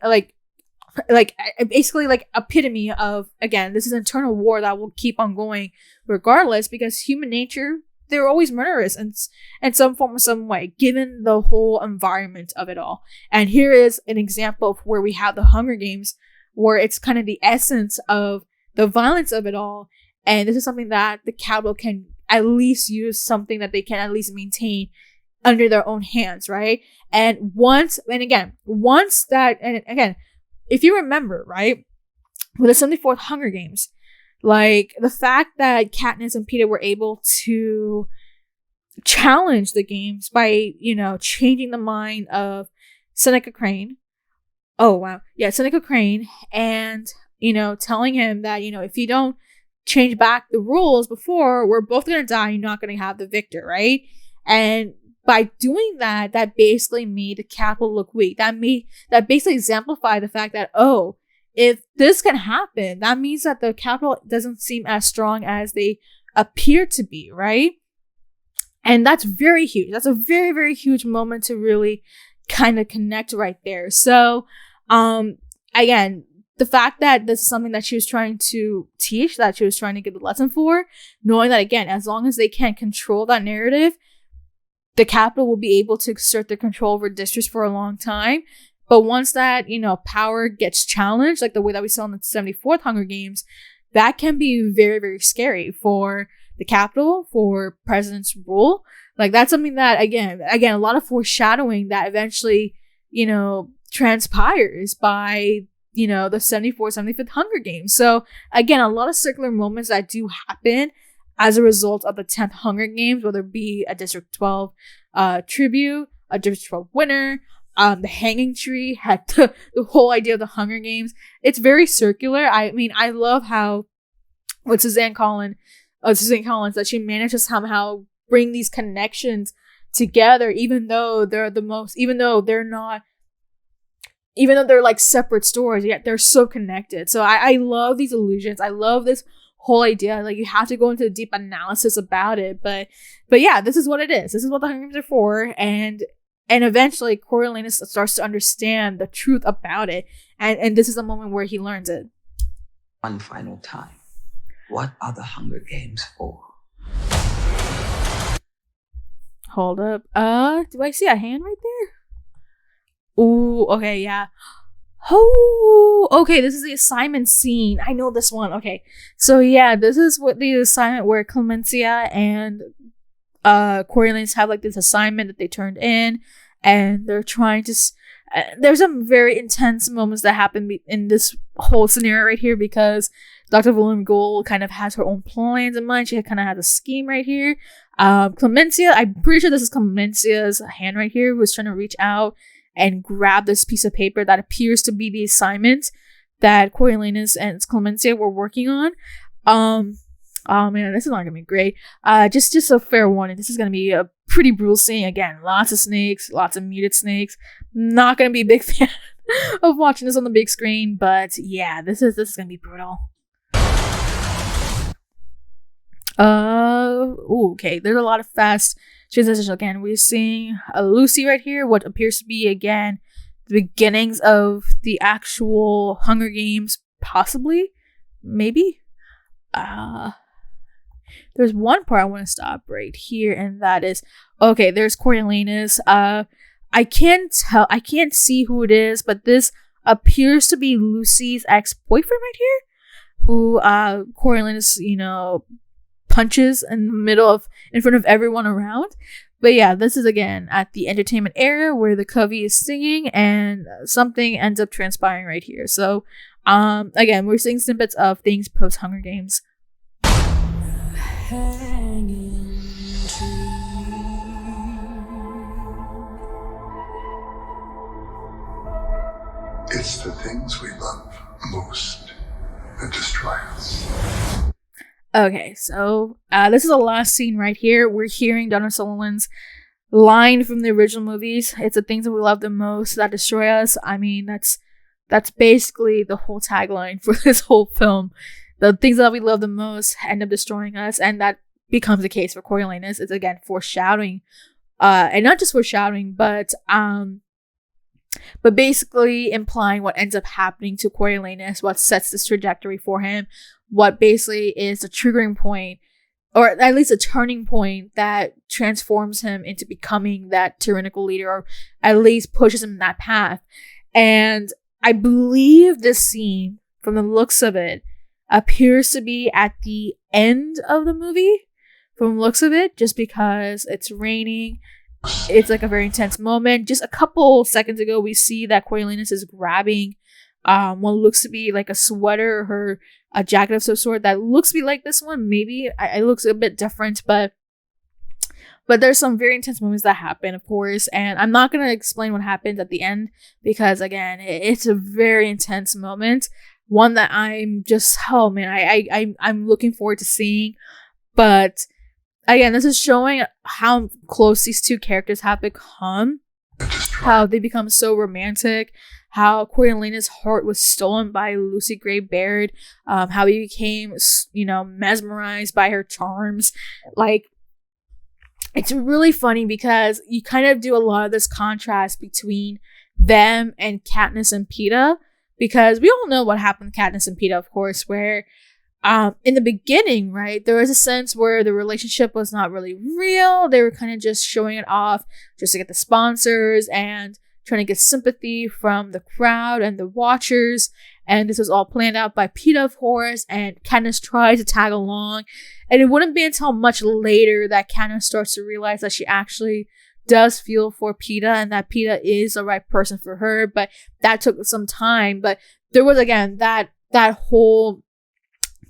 basically epitome of, again, this is an internal war that will keep on going regardless, because human nature, they're always murderous in some form or some way, given the whole environment of it all. And here is an example of where we have the Hunger Games, where it's kind of the essence of the violence of it all. And this is something that the capital can at least use, something that they can at least maintain under their own hands, right? And if you remember, right, with the 74th Hunger Games, the fact that Katniss and Peeta were able to challenge the games by, changing the mind of Seneca Crane. Oh, wow. Yeah, Seneca Crane. And, telling him that, if you don't change back the rules before, we're both going to die. You're not going to have the victor, right? And by doing that, that basically made the capital look weak. That basically exemplified the fact that, oh, if this can happen, that means that the capital doesn't seem as strong as they appear to be, right? And that's very huge. That's a very, very huge moment to really kind of connect right there. So, again, the fact that this is something that she was trying to teach, that she was trying to give the lesson for, knowing that, again, as long as they can control that narrative, the capital will be able to exert their control over districts for a long time. But once that, power gets challenged, like the way that we saw in the 74th Hunger Games, that can be very, very scary for the capital, for president's rule. That's something that, again, a lot of foreshadowing that eventually, transpires by, the 75th Hunger Games. So again, a lot of circular moments that do happen as a result of the 10th Hunger Games, whether it be a District 12 tribute, a District 12 winner, the hanging tree, had the whole idea of the Hunger Games. It's very circular. I mean, I love how with Suzanne Collins, that she managed to somehow bring these connections together, even though they're like separate stories, yet they're so connected. So I love these illusions. I love this whole idea. Like, you have to go into a deep analysis about it, but yeah, this is what it is. This is what the Hunger Games are for, and eventually Coriolanus starts to understand the truth about it, and this is the moment where he learns it. One final time. What are the Hunger Games for? Hold up. Do I see a hand right there? Ooh, okay, yeah. Oh, okay, this is the assignment scene. I know this one. Okay. So yeah, this is what the assignment where Clemencia and Coriolanus have like this assignment that they turned in, and they're trying to there's some very intense moments that happen in this whole scenario right here, because Dr. William Gaul kind of has her own plans in mind. She kind of has a scheme right here. Clemencia, I'm pretty sure this is Clemencia's hand right here, who was trying to reach out and grab this piece of paper that appears to be the assignment that Coriolanus and Clemencia were working on. Oh man, this is not gonna be great. Just a fair warning, this is gonna be a pretty brutal scene. Again, lots of snakes, lots of muted snakes. Not gonna be a big fan of watching this on the big screen, but yeah, this is gonna be brutal. Okay, there's a lot of fast transitions. Again, we're seeing Lucy right here, what appears to be, again, the beginnings of the actual Hunger Games, possibly, maybe. There's one part I want to stop right here, and that is, okay, there's Coriolanus. I can't see who it is, but this appears to be Lucy's ex-boyfriend right here, who Coriolanus, punches in front of everyone around. But yeah, this is again at the entertainment area where the covey is singing, and something ends up transpiring right here. So again, we're seeing snippets of things post Hunger Games. It's the things we love most that destroy us. Okay, so this is the last scene right here. We're hearing Donna Sullivan's line from the original movies. It's the things that we love the most that destroy us. I mean, that's basically the whole tagline for this whole film. The things that we love the most end up destroying us, and that becomes the case for Coriolanus. It's again foreshadowing, and not just foreshadowing, but basically implying what ends up happening to Coriolanus, what sets this trajectory for him, what basically is the triggering point, or at least a turning point that transforms him into becoming that tyrannical leader, or at least pushes him in that path. And I believe this scene, from the looks of it, appears to be at the end of the movie, from the looks of it, just because it's raining. It's like a very intense moment. Just a couple seconds ago, we see that Coriolanus is grabbing what looks to be like a sweater or a jacket of some sort that looks to be like this one. Maybe it looks a bit different, but there's some very intense moments that happen, of course, and I'm not gonna explain what happens at the end, because again, it's a very intense moment, one that I'm just, oh man, I'm looking forward to seeing. But again, this is showing how close these two characters have become, how they become so romantic, how Coriolanus' heart was stolen by Lucy Gray Baird, how he became, mesmerized by her charms. Like, it's really funny because you kind of do a lot of this contrast between them and Katniss and Peeta, because we all know what happened to Katniss and Peeta, of course, where in the beginning, right, there was a sense where the relationship was not really real. They were kind of just showing it off just to get the sponsors and trying to get sympathy from the crowd and the watchers. And this was all planned out by Peeta, of course, and Katniss tried to tag along. And it wouldn't be until much later that Katniss starts to realize that she actually does feel for Peeta and that Peeta is the right person for her, but that took some time. But there was, again, that whole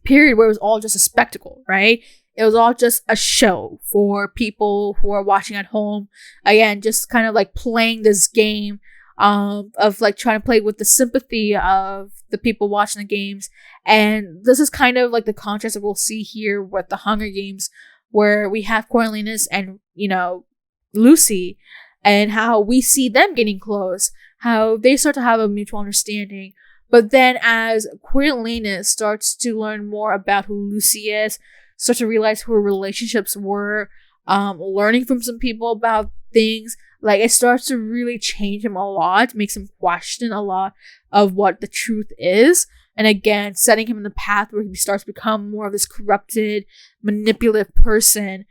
period where it was all just a spectacle, right? It was all just a show for people who are watching at home. Again, just kind of like playing this game of like trying to play with the sympathy of the people watching the games. And this is kind of like the contrast that we'll see here with the Hunger Games, where we have Coriolanus and, you know, Lucy, and how we see them getting close, how they start to have a mutual understanding. But then as Coriolanus starts to learn more about who Lucy is, start to realize who her relationships were, learning from some people about things, like it starts to really change him a lot, makes him question a lot of what the truth is. And again, setting him in the path where he starts to become more of this corrupted, manipulative person.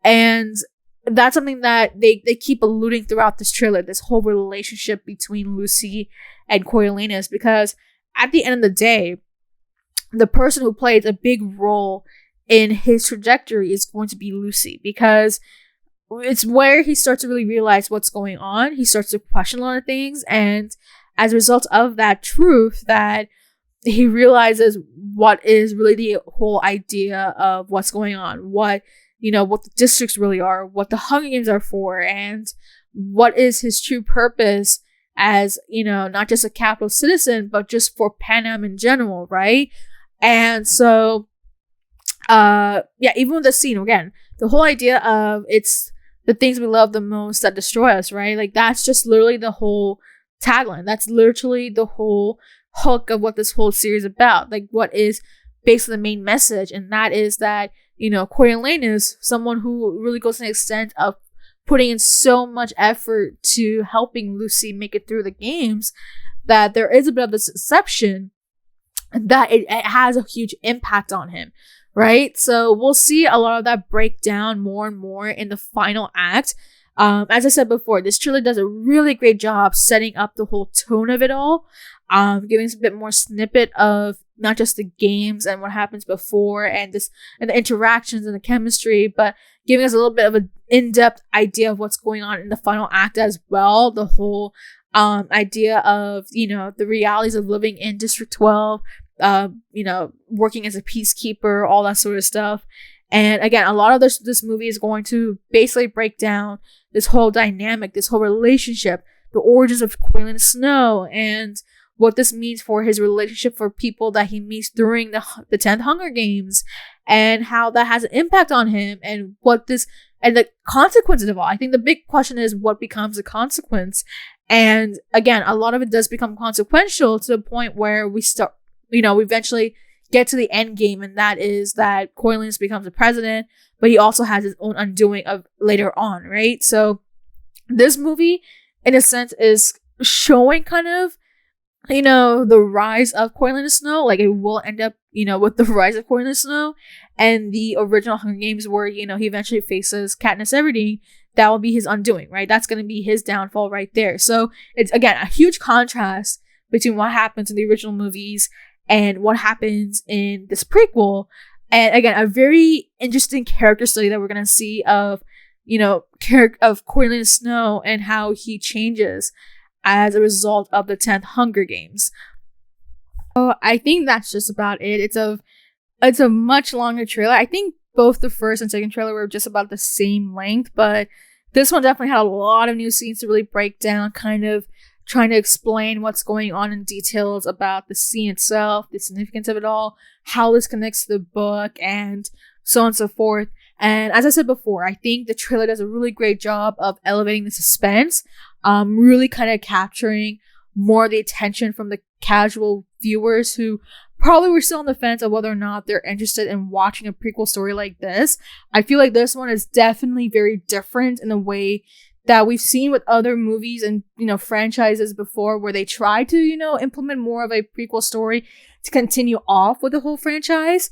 And that's something that they keep alluding throughout this trailer, this whole relationship between Lucy and Coriolanus, because at the end of the day, the person who plays a big role in his trajectory is going to be Lucy, because it's where he starts to really realize what's going on. He starts to question a lot of things, and as a result of that truth, that he realizes what is really the whole idea of what's going on, what, you know, what the districts really are, what the Hunger Games are for, and what is his true purpose as, you know, not just a capital citizen, but just for Pan Am in general, right? And so, even with the scene, again, the whole idea of it's the things we love the most that destroy us, right? Like, that's just literally the whole tagline. That's literally the whole hook of what this whole series is about. Like, what is basically the main message, and that is that, you know, Coriolanus, someone who really goes to the extent of putting in so much effort to helping Lucy make it through the games, that there is a bit of this deception, and that it has a huge impact on him, right? So we'll see a lot of that break down more and more in the final act. As I said before, this trailer does a really great job setting up the whole tone of it all, giving us a bit more snippet of not just the games and what happens before and the interactions and the chemistry, but giving us a little bit of an in-depth idea of what's going on in the final act as well. The whole idea of, you know, the realities of living in District 12, you know, working as a peacekeeper, all that sort of stuff. And again, a lot of this movie is going to basically break down this whole dynamic, this whole relationship, the origins of Quaylen Snow, and what this means for his relationship for people that he meets during the 10th Hunger Games, and how that has an impact on him, and what this, and the consequences of all. I think the big question is what becomes the consequence. And again, a lot of it does become consequential to the point where we start, you know, we eventually get to the end game, and that is that Coriolanus becomes the president, but he also has his own undoing of later on, right? So this movie, in a sense, is showing kind of, you know, the rise of Coriolanus Snow. Like, it will end up, you know, with the rise of Coriolanus Snow and the original Hunger Games, where, you know, he eventually faces Katniss Everdeen. That will be his undoing, right? That's going to be his downfall right there. So it's, again, a huge contrast between what happens in the original movies and what happens in this prequel. And again, a very interesting character study that we're going to see of, you know, of Coriolanus Snow and how he changes as a result of the 10th Hunger Games. So I think that's just about it. It's a much longer trailer. I think both the first and second trailer were just about the same length, but this one definitely had a lot of new scenes to really break down, kind of trying to explain what's going on in details about the scene itself, the significance of it all, how this connects to the book, and so on and so forth. And as I said before, I think the trailer does a really great job of elevating the suspense, really kind of capturing more of the attention from the casual viewers who probably were still on the fence of whether or not they're interested in watching a prequel story like this. I feel like this one is definitely very different in a way that we've seen with other movies and, you know, franchises before, where they try to, you know, implement more of a prequel story to continue off with the whole franchise.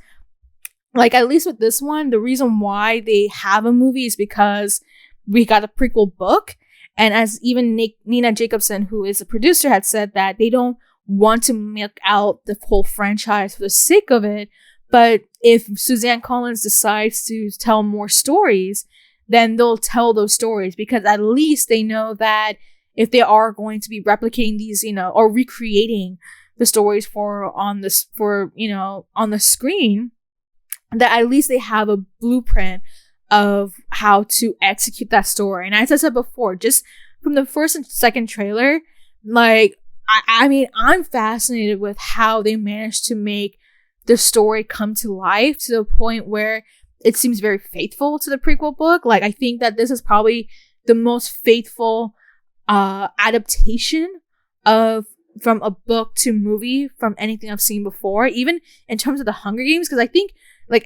Like, at least with this one, the reason why they have a movie is because we got a prequel book. And as even Nina Jacobson, who is a producer, had said, that they don't want to milk out the whole franchise for the sake of it. But if Suzanne Collins decides to tell more stories, then they'll tell those stories, because at least they know that if they are going to be replicating these, or recreating the stories on the screen, that at least they have a blueprint of how to execute that story. And as I said before, just from the first and second trailer, like, I mean, I'm fascinated with how they managed to make the story come to life to the point where it seems very faithful to the prequel book. Like, I think that this is probably the most faithful adaptation from a book to movie from anything I've seen before, even in terms of the Hunger Games. Because I think, like,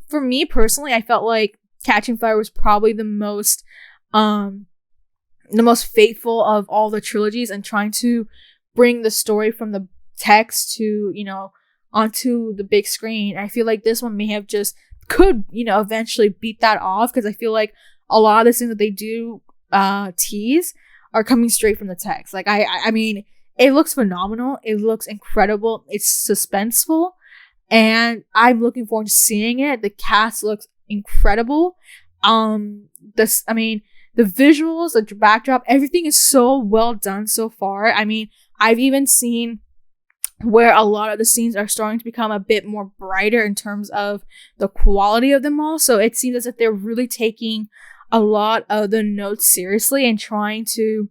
for me personally, I felt like Catching Fire was probably the most faithful of all the trilogies, and trying to bring the story from the text to, onto the big screen. I feel like this one may have could eventually beat that off, because I feel like a lot of the things that they do tease are coming straight from the text. Like, I mean, it looks phenomenal. It looks incredible. It's suspenseful, and I'm looking forward to seeing it. The cast looks incredible. The visuals, the backdrop, everything is so well done so far. I mean, I've even seen where a lot of the scenes are starting to become a bit more brighter in terms of the quality of them all. So it seems as if they're really taking a lot of the notes seriously and trying to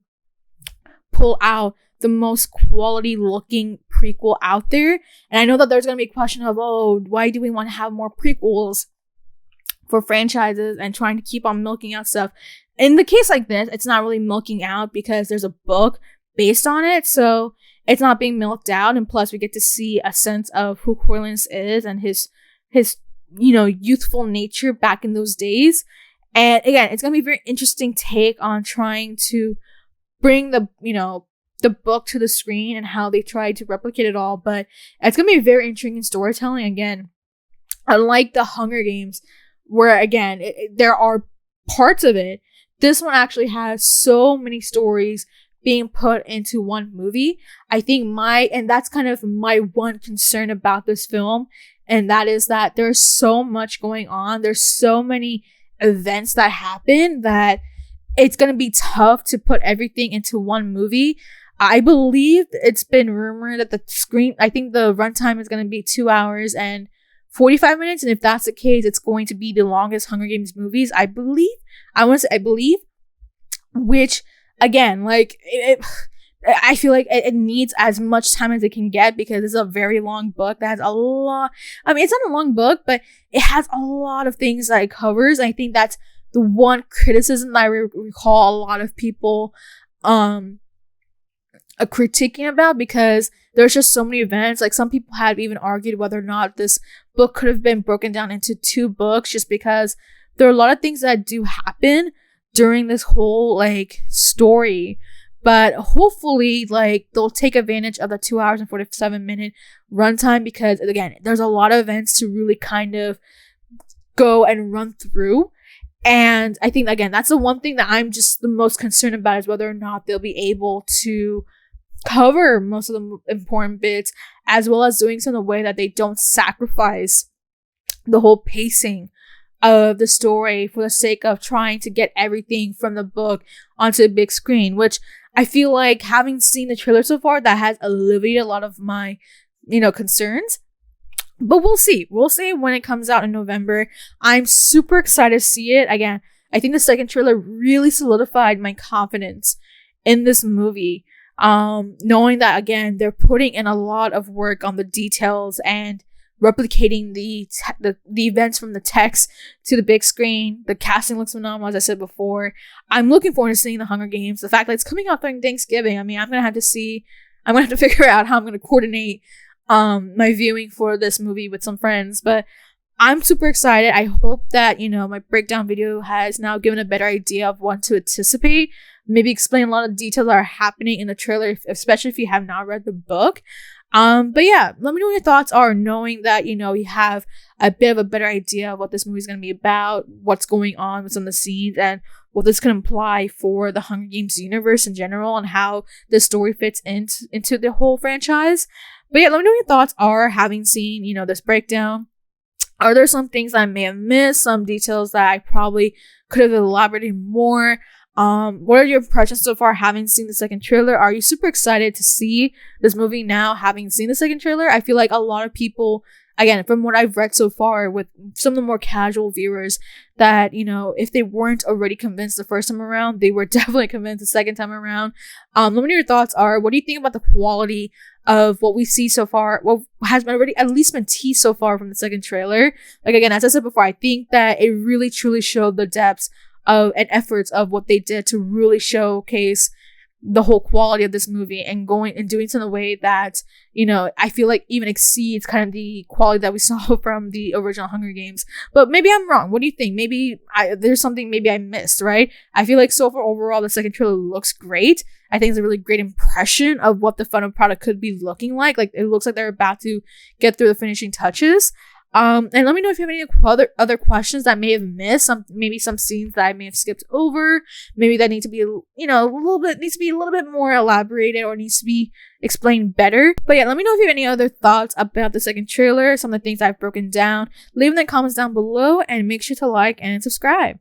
pull out the most quality looking prequel out there. And I know that there's going to be a question of, why do we want to have more prequels for franchises and trying to keep on milking out stuff? In the case like this, it's not really milking out because there's a book based on it. So it's not being milked out, and plus we get to see a sense of who Corlys is and his youthful nature back in those days. And again, it's gonna be a very interesting take on trying to bring the book to the screen and how they try to replicate it all. But it's gonna be very intriguing storytelling. Again, unlike the Hunger Games, where again there are parts of it, this one actually has so many stories being put into one movie. I think that's kind of my one concern about this film, and that is that there's so much going on. There's so many events that happen that it's going to be tough to put everything into one movie. I believe it's been rumored that I think the runtime is going to be 2 hours and 45 minutes. And if that's the case, it's going to be the longest Hunger Games movies, I believe. I believe, which again, like, I feel like it needs as much time as it can get, because it's a very long book that has a lot. I mean, it's not a long book, but it has a lot of things that it covers. I think that's the one criticism that I recall a lot of people critiquing about, because there's just so many events. Like, some people have even argued whether or not this book could have been broken down into 2 books, just because there are a lot of things that do happen during this whole like story. But hopefully, like, they'll take advantage of the 2 hours and 47 minute runtime, because again, there's a lot of events to really kind of go and run through. And I think, again, that's the one thing that I'm just the most concerned about, is whether or not they'll be able to cover most of the important bits, as well as doing so in a way that they don't sacrifice the whole pacing of the story for the sake of trying to get everything from the book onto the big screen, which I feel like, having seen the trailer so far, that has alleviated a lot of my, concerns. But we'll see. We'll see when it comes out in November. I'm super excited to see it. Again, I think the second trailer really solidified my confidence in this movie. Knowing that, again, they're putting in a lot of work on the details and replicating the events from the text to the big screen. The casting looks phenomenal, as I said before. I'm looking forward to seeing the Hunger Games. The fact that it's coming out during Thanksgiving, I mean, I'm gonna have to figure out how I'm gonna coordinate my viewing for this movie with some friends. But I'm super excited. I hope that, my breakdown video has now given a better idea of what to anticipate. Maybe explain a lot of details that are happening in the trailer, especially if you have not read the book. But yeah, let me know what your thoughts are, knowing that, you have a bit of a better idea of what this movie is going to be about, what's going on with some of the scenes, and what this can imply for the Hunger Games universe in general, and how the story fits into the whole franchise. But yeah, let me know what your thoughts are, having seen, this breakdown. Are there some things I may have missed, some details that I probably could have elaborated more? What are your impressions so far having seen the second trailer? Are you super excited to see this movie now having seen the second trailer? I feel like a lot of people, again, from what I've read so far with some of the more casual viewers, that, you know, if they weren't already convinced the first time around, they were definitely convinced the second time around. Let me know your thoughts are. What do you think about the quality of what we see so far? What has been already at least been teased so far from the second trailer? Like, again, as I said before, I think that it really truly showed the depths of and efforts of what they did to really showcase the whole quality of this movie, and going and doing it in a way that, you know, I feel like even exceeds kind of the quality that we saw from the original Hunger Games. But maybe I'm wrong. What do you think? Maybe there's something maybe I missed, right? I feel like so far overall the second trailer looks great. I think it's a really great impression of what the final product could be looking like. Like, it looks like they're about to get through the finishing touches. And let me know if you have any other questions that I may have missed. Maybe some scenes that I may have skipped over. Maybe that need to be, you know, needs to be a little bit more elaborated, or needs to be explained better. But yeah, let me know if you have any other thoughts about the second trailer, some of the things I've broken down. Leave in the comments down below, and make sure to like and subscribe.